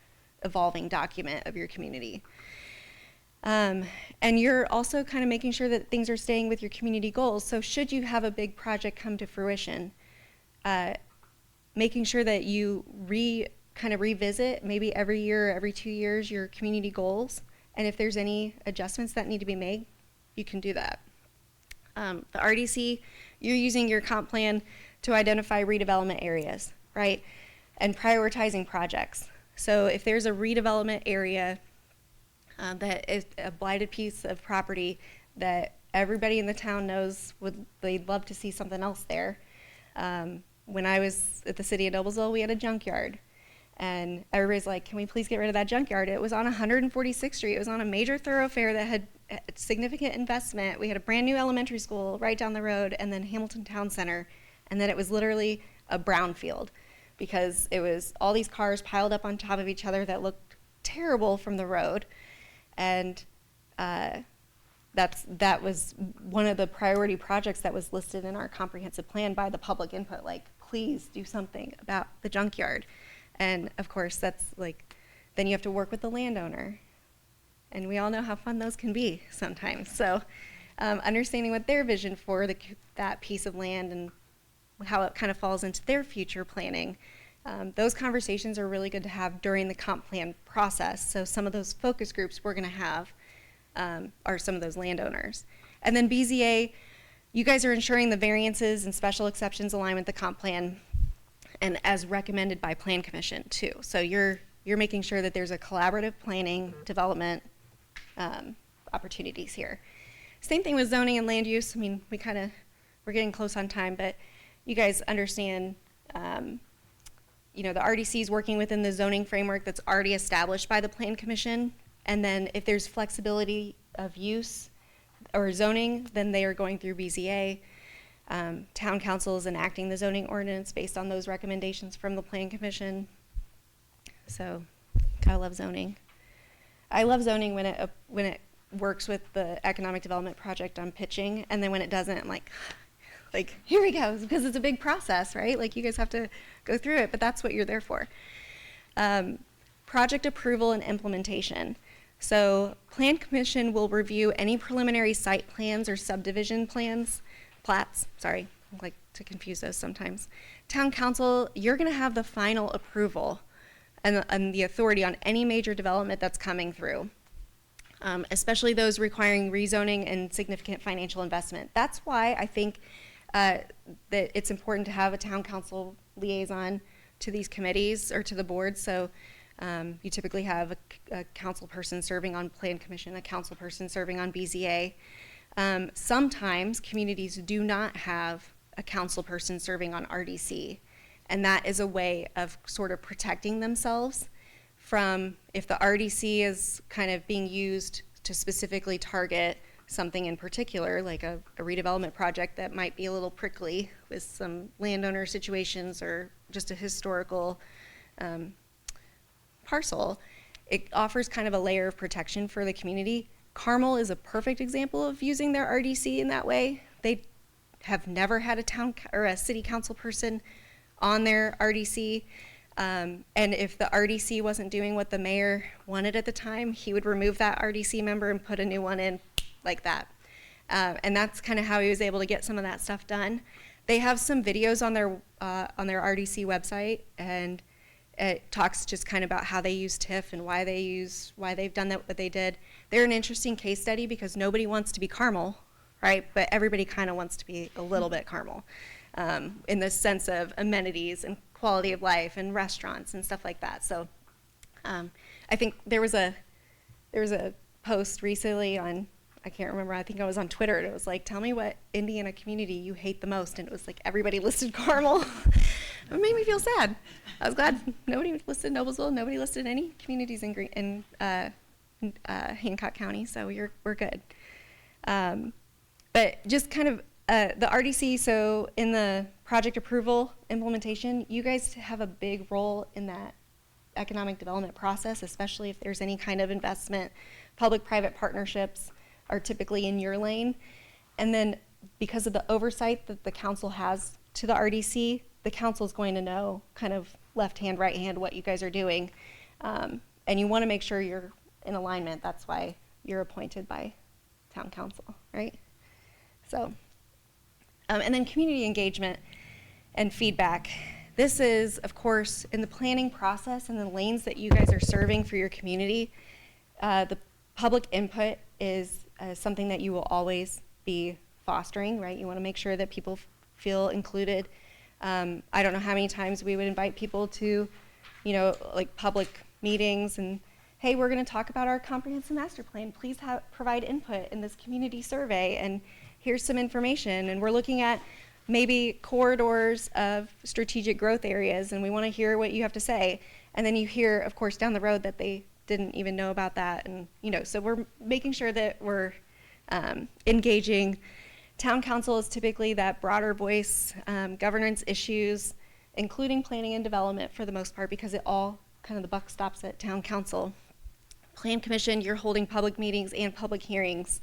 evolving document of your community. And you're also kind of making sure that things are staying with your community goals. So should you have a big project come to fruition, making sure that you kind of revisit maybe every year or every 2 years your community goals, and if there's any adjustments that need to be made, you can do that. The RDC, you're using your comp plan to identify redevelopment areas, right? And prioritizing projects. So if there's a redevelopment area that is a blighted piece of property that everybody in the town knows they'd love to see something else there. When I was at the city of Noblesville, we had a junkyard. And everybody's like, can we please get rid of that junkyard? It was on 146th Street. It was on a major thoroughfare that had significant investment. We had a brand new elementary school right down the road, and then Hamilton Town Center. and then it was literally a brownfield because it was all these cars piled up on top of each other that looked terrible from the road. And that was one of the priority projects that was listed in our comprehensive plan by the public input, like, please do something about the junkyard. And of course, that's like, then you have to work with the landowner. And we all know how fun those can be sometimes. So understanding what their vision for that piece of land and how it kind of falls into their future planning, those conversations are really good to have during the comp plan process. So some of those focus groups we're going to have are some of those landowners. And then BZA, you guys are ensuring the variances and special exceptions align with the comp plan and as recommended by Plan Commission too. So you're making sure that there's a collaborative planning development opportunities here. Same thing with zoning and land use. I mean, we're getting close on time, but you guys understand, the RDC is working within the zoning framework that's already established by the Plan Commission. And then if there's flexibility of use or zoning, then they are going through BZA. Town council is enacting the zoning ordinance based on those recommendations from the Plan Commission. So, gotta love zoning. I love zoning when it works with the economic development project I'm pitching, and then when it doesn't, I'm like, here we go, because it's a big process, right? Like, you guys have to go through it, but that's what you're there for. Project approval and implementation. So, Plan Commission will review any preliminary site plans or subdivision plats, sorry, I like to confuse those sometimes. Town council, you're gonna have the final approval and the authority on any major development that's coming through, especially those requiring rezoning and significant financial investment. That's why I think that it's important to have a town council liaison to these committees or to the board. So you typically have a council person serving on Plan Commission, a council person serving on BZA. Sometimes communities do not have a council person serving on RDC. And that is a way of sort of protecting themselves from if the RDC is kind of being used to specifically target something in particular, like a redevelopment project that might be a little prickly with some landowner situations or just a historical parcel. It offers kind of a layer of protection for the community. Carmel is a perfect example of using their RDC in that way. They have never had a town or a city council person on their RDC, and if the RDC wasn't doing what the mayor wanted at the time, he would remove that RDC member and put a new one in like that. And that's kind of how he was able to get some of that stuff done. They have some videos on their RDC website, and it talks just kind of about how they use TIF and why they've done that what they did. They're an interesting case study because nobody wants to be Carmel, right? But everybody kind of wants to be a little bit Carmel. In the sense of amenities and quality of life and restaurants and stuff like that. So I think there was a post recently on, I can't remember, I think I was on Twitter, and it was like, tell me what Indiana community you hate the most, and it was like everybody listed Carmel. It made me feel sad. I was glad nobody listed Noblesville, nobody listed any communities in Hancock County, so we're good. But just kind of the RDC, so in the project approval implementation, you guys have a big role in that economic development process, especially if there's any kind of investment. Public-private partnerships are typically in your lane. And then because of the oversight that the council has to the RDC, the council is going to know kind of left hand, right hand what you guys are doing. And you want to make sure you're in alignment. That's why you're appointed by town council, right? So. And then community engagement and feedback. This is, of course, in the planning process and the lanes that you guys are serving for your community, the public input is something that you will always be fostering, right? You want to make sure that people feel included. I don't know how many times we would invite people to, like public meetings and, hey, we're going to talk about our comprehensive master plan. Please provide input in this community survey, and here's some information. And we're looking at maybe corridors of strategic growth areas, and we want to hear what you have to say. And then you hear, of course, down the road that they didn't even know about that. And, so we're making sure that we're engaging Town council is typically that broader voice, governance issues, including planning and development for the most part, because it all kind of the buck stops at town council. Plan commission, you're holding public meetings and public hearings,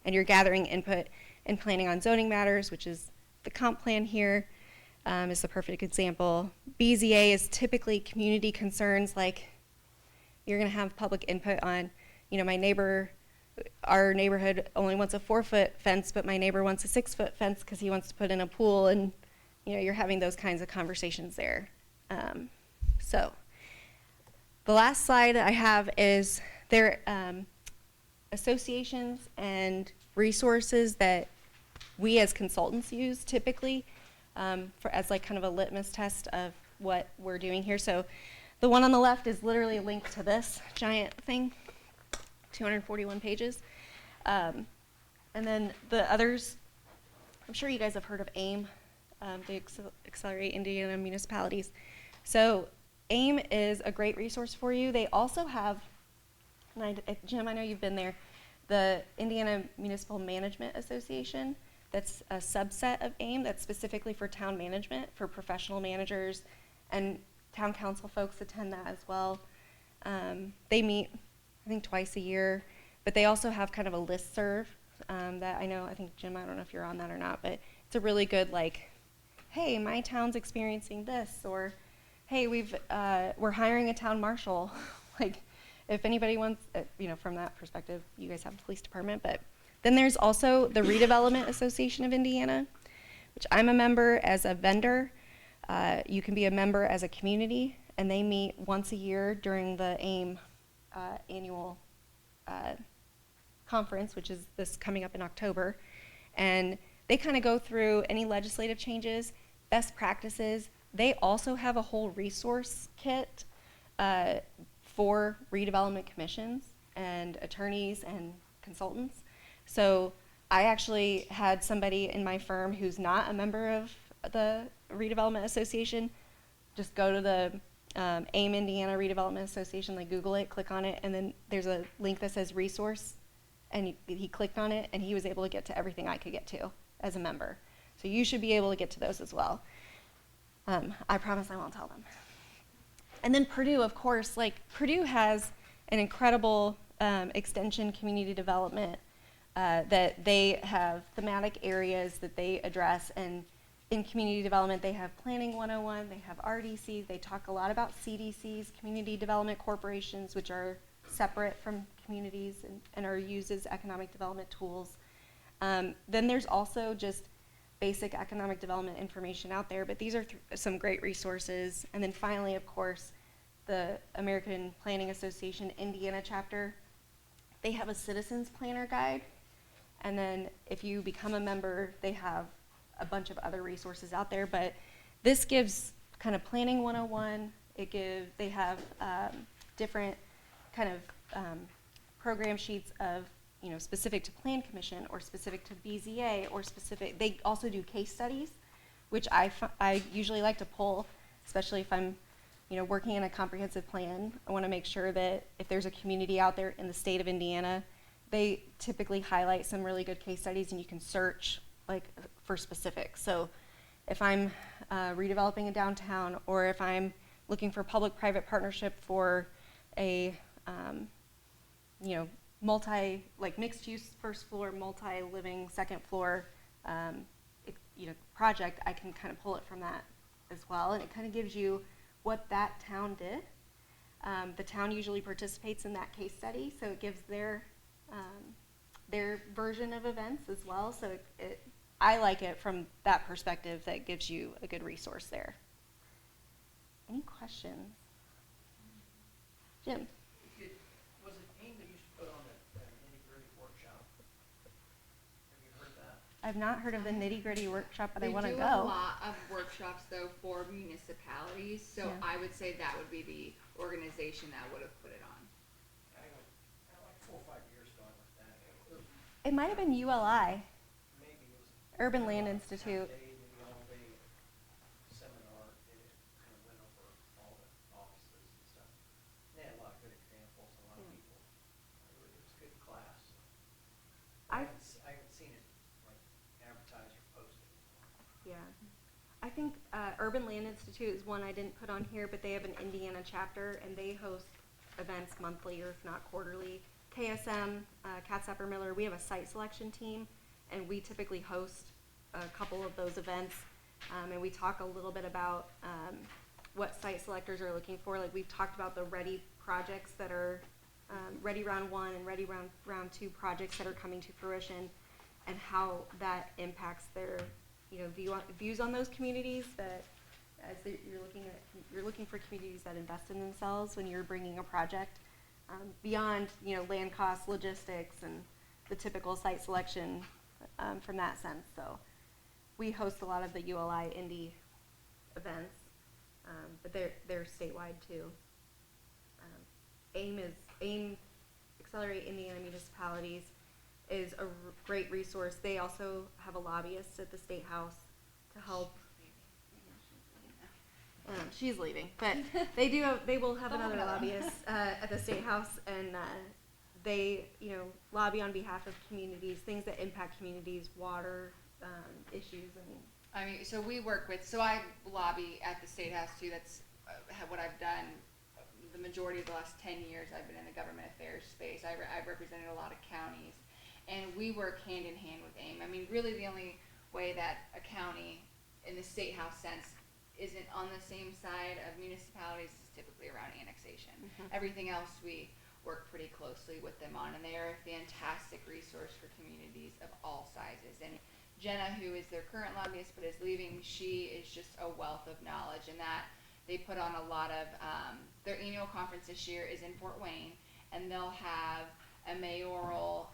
and you're gathering input and planning on zoning matters, which is the comp plan here, is the perfect example. BZA is typically community concerns, like you're gonna have public input on, our neighborhood only wants a 4-foot fence, but my neighbor wants a 6-foot fence because he wants to put in a pool, and you're having those kinds of conversations there. So the last slide I have is there associations and resources that we as consultants use typically as like kind of a litmus test of what we're doing here. So the one on the left is literally a link to this giant thing, 241 pages. And then the others, I'm sure you guys have heard of AIM, the Accelerate Indiana Municipalities. So AIM is a great resource for you. They also have, Jim, I know you've been there, the Indiana Municipal Management Association. That's a subset of AIM that's specifically for town management, for professional managers, and town council folks attend that as well. They meet, I think, twice a year, but they also have kind of a listserv that I think, Jim, I don't know if you're on that or not, but it's a really good, like, hey, my town's experiencing this, or hey, we're hiring a town marshal. Like, if anybody wants, from that perspective, you guys have a police department, but then there's also the Redevelopment Association of Indiana, which I'm a member as a vendor. You can be a member as a community, and they meet once a year during the AIM annual conference, which is this coming up in October. And they kind of go through any legislative changes, best practices. They also have a whole resource kit for redevelopment commissions and attorneys and consultants. So I actually had somebody in my firm who's not a member of the Redevelopment Association just go to the AIM Indiana Redevelopment Association, like Google it, click on it, and then there's a link that says resource, and he clicked on it, and he was able to get to everything I could get to as a member. So you should be able to get to those as well. I promise I won't tell them. And then Purdue, of course, Purdue has an incredible extension community development that they have thematic areas that they address, and in community development they have Planning 101, they have RDCs, they talk a lot about CDCs, community development corporations, which are separate from communities and are used as economic development tools. Then there's also just basic economic development information out there, but these are some great resources. And then finally, of course, the American Planning Association Indiana chapter, they have a citizens planner guide. And then if you become a member, they have a bunch of other resources out there, but this gives kind of Planning 101. They have different kind of program sheets of, specific to Plan Commission or specific to BZA or specific. They also do case studies, which I usually like to pull, especially if I'm, working in a comprehensive plan. I want to make sure that if there's a community out there in the state of Indiana, they typically highlight some really good case studies, and you can search for specifics. So if I'm redeveloping a downtown, or if I'm looking for public-private partnership for a mixed-use first floor, multi-living second floor project, I can kind of pull it from that as well, and it kind of gives you what that town did. The town usually participates in that case study, so it gives their version of events as well. So I like it from that perspective. That gives you a good resource there. Any questions? Jim? Was it AIM that used to put on that nitty-gritty workshop? Have you heard that? I've not heard of the nitty-gritty workshop, but I want to They do a go. lot of workshops though for municipalities, so Yeah. I would say that would be the organization that would have put it on. I went, like 4 or 5 years ago, I went to that. It was, It might have been ULI, maybe it was. Urban Land Institute. Maybe all day seminar, and it kind of went over all the offices and stuff. They had a lot of good examples, a lot of people. It was a good class. I haven't seen it like advertised Yeah. I think Urban Land Institute is one I didn't put on here, but they have an Indiana chapter, and they host events monthly or if not quarterly. KSM, Cat Sapper Miller, we have a site selection team, and we typically host a couple of those events, and we talk a little bit about what site selectors are looking for. Like, we've talked about the Ready projects that are Ready Round 1 and Ready Round 2 projects that are coming to fruition, and how that impacts their, views on those communities. That as you're looking for communities that invest in themselves when you're bringing a project beyond, land costs, logistics, and the typical site selection from that sense. So we host a lot of the ULI Indy events, but they're statewide too. AIM, Accelerate Indiana Municipalities, is a great resource. They also have a lobbyist at the State House to help. She's leaving, but they will have another lobbyist at the State House, and they, lobby on behalf of communities, things that impact communities, water issues. So we work with, so I lobby at the State House too. That's what I've done. The majority of the last 10 years I've been in the government affairs space. I've represented a lot of counties, and we work hand in hand with AIM. Really the only way that a county in the State House sense isn't on the same side of municipalities is typically around annexation. Mm-hmm. Everything else we work pretty closely with them on, and they are a fantastic resource for communities of all sizes. And Jenna, who is their current lobbyist but is leaving, she is just a wealth of knowledge, and that they put on a lot of, their annual conference this year is in Fort Wayne, and they'll have a mayoral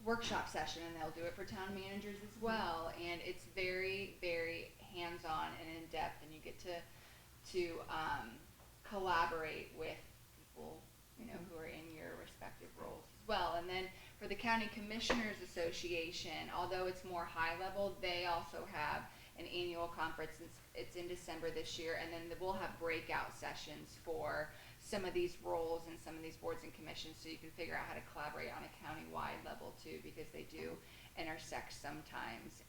workshop session, and they'll do it for town managers as well. And it's very, very hands-on and in-depth, and you get to collaborate with people, who are in your respective roles as well. And then for the County Commissioners Association, although it's more high level, they also have an annual conference. It's in December this year, and then we'll have breakout sessions for some of these roles and some of these boards and commissions, so you can figure out how to collaborate on a county-wide level too, because they do intersect sometimes.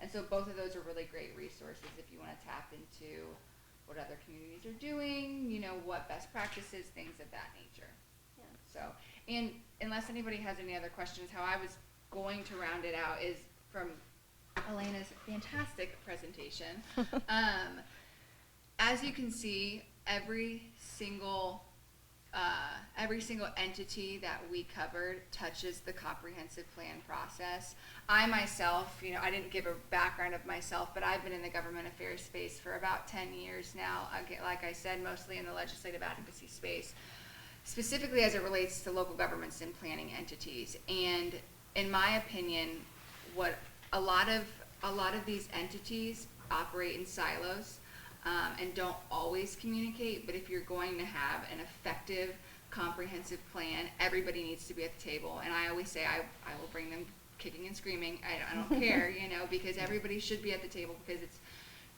And so both of those are really great resources if you want to tap into what other communities are doing, what best practices, things of that nature. Yeah. So, and unless anybody has any other questions, how I was going to round it out is from Elena's fantastic presentation. As you can see, every single entity that we covered touches the comprehensive plan process. I myself, I didn't give a background of myself, but I've been in the government affairs space for about 10 years now. Like I said, mostly in the legislative advocacy space, specifically as it relates to local governments and planning entities. And in my opinion, what a lot of these entities operate in silos and don't always communicate. But if you're going to have an effective, comprehensive plan, everybody needs to be at the table. And I always say I will bring them kicking and screaming. I don't care, because everybody should be at the table, because it's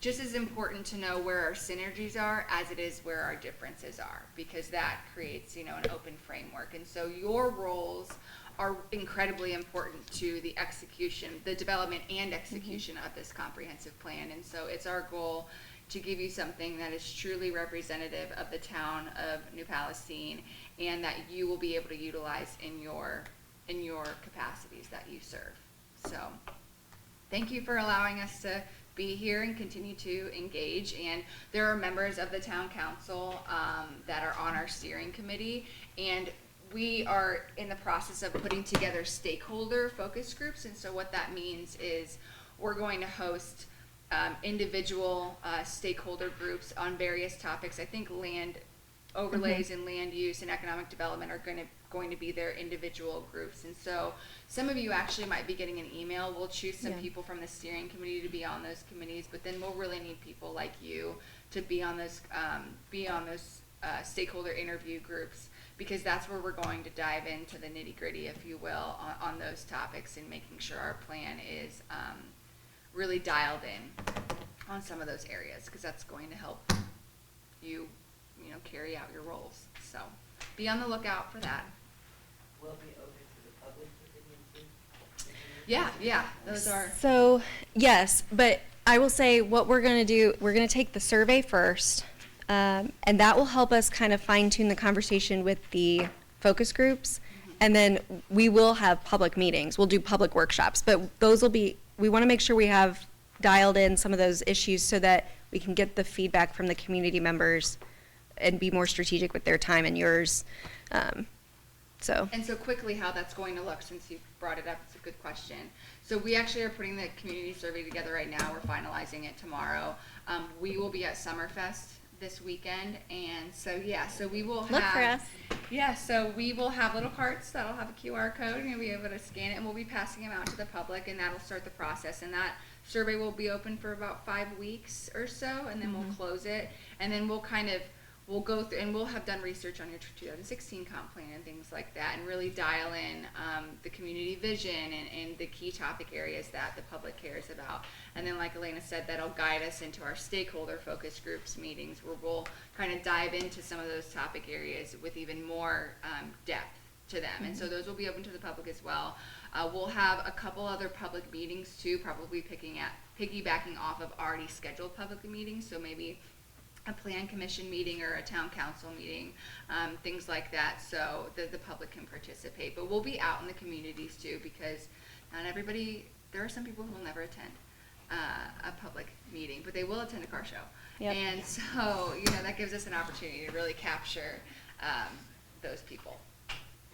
just as important to know where our synergies are as it is where our differences are, because that creates, an open framework. And so your roles are incredibly important to the execution, the development and execution of this comprehensive plan. And so it's our goal to give you something that is truly representative of the town of New Palestine, and that you will be able to utilize in your capacities that you serve. So thank you for allowing us to be here and continue to engage. And there are members of the town council that are on our steering committee, and we are in the process of putting together stakeholder focus groups. And so what that means is we're going to host individual stakeholder groups on various topics. I think land overlays and land use and economic development are going to be their individual groups. And so some of you actually might be getting an email. We'll choose some people from the steering committee to be on those committees, but then we'll really need people like you to be on those stakeholder interview groups, because that's where we're going to dive into the nitty-gritty, if you will, on those topics, and making sure our plan is really dialed in on some of those areas, because that's going to help you, carry out your roles. So be on the lookout for that. Will it be open to the public opinion too? Yeah, those are. So, yes, but I will say what we're going to do, we're going to take the survey first, and that will help us kind of fine tune the conversation with the focus groups. And then we will have public meetings. We'll do public workshops, but those will be, we want to make sure we have dialed in some of those issues so that we can get the feedback from the community members and be more strategic with their time and yours. So. And so quickly how that's going to look, since you brought it up, it's a good question. So we actually are putting the community survey together right now. We're finalizing it tomorrow. We will be at Summerfest this weekend, and so yeah, so we will have. Look for us. Yeah, so we will have little carts that'll have a QR code, and you'll be able to scan it, and we'll be passing them out to the public, and that'll start the process. And that survey will be open for about 5 weeks or so, and then we'll close it, and then we'll go through, and we'll have done research on your 2016 comp plan and things like that, and really dial in the community vision and the key topic areas that the public cares about. And then, like Elena said, that'll guide us into our stakeholder focus groups meetings, where we'll kind of dive into some of those topic areas with even more depth to them. And so those will be open to the public as well. We'll have a couple other public meetings too, probably piggybacking off of already scheduled public meetings. So maybe a plan commission meeting or a town council meeting, things like that, so that the public can participate. But we'll be out in the communities too, because not everybody, there are some people who will never attend a public meeting, but they will attend a car show. Yep. And so, that gives us an opportunity to really capture those people.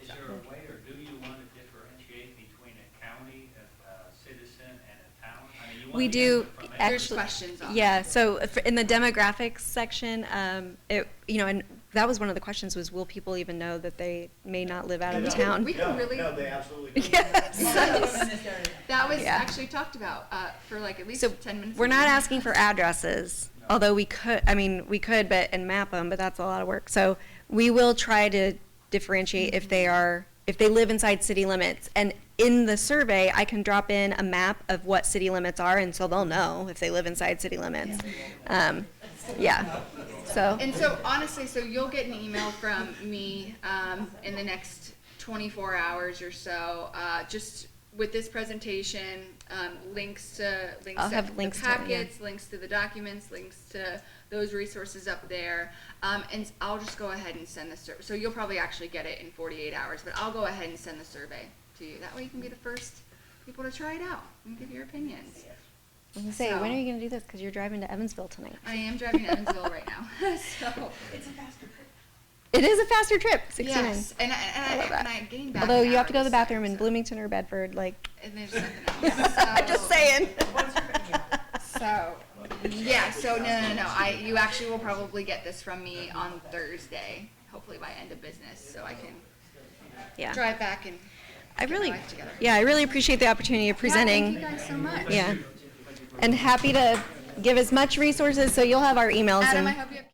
Is there a way, or do you want to differentiate between a county, a citizen, and a town? I mean, you want We the do, input from There's actually. questions on Yeah, that. so in the demographics section, and that was one of the questions was, will people even know that they may not live out of We the can- town? we can really- No, they absolutely don't. Yes. That was Yeah. actually talked about for like at least So 10 minutes. we're a not meeting. asking for addresses, although we could, and map them, but that's a lot of work. So we will try to differentiate if they live inside city limits. And in the survey, I can drop in a map of what city limits are, and so they'll know if they live inside city limits. Yeah, so. And so honestly, so you'll get an email from me in the next 24 hours or so, just with this presentation, links to I'll have the links to it, yeah. packets, links to the documents, links to those resources up there. And I'll just go ahead and send the survey. So you'll probably actually get it in 48 hours, but I'll go ahead and send the survey to you. That way you can be the first people to try it out and give your opinions. I was gonna say, So- when are you gonna do this? Because you're driving to Evansville tonight. I am driving to Evansville right now, so. It is a faster trip, 69. Yes, and I love that. and I gained back. Although an you have to go hour to the this time, bathroom in so- Bloomington or Bedford, like. And there's something else. I'm just saying. So, yeah, so no. You actually will probably get this from me on Thursday, hopefully by end of business, so I can Yeah. drive back and I get my really, life together. yeah, I really appreciate the opportunity of presenting. Yeah, thank you guys so much. Yeah. And happy to give as much resources, so you'll have our emails Adam, I and hope you have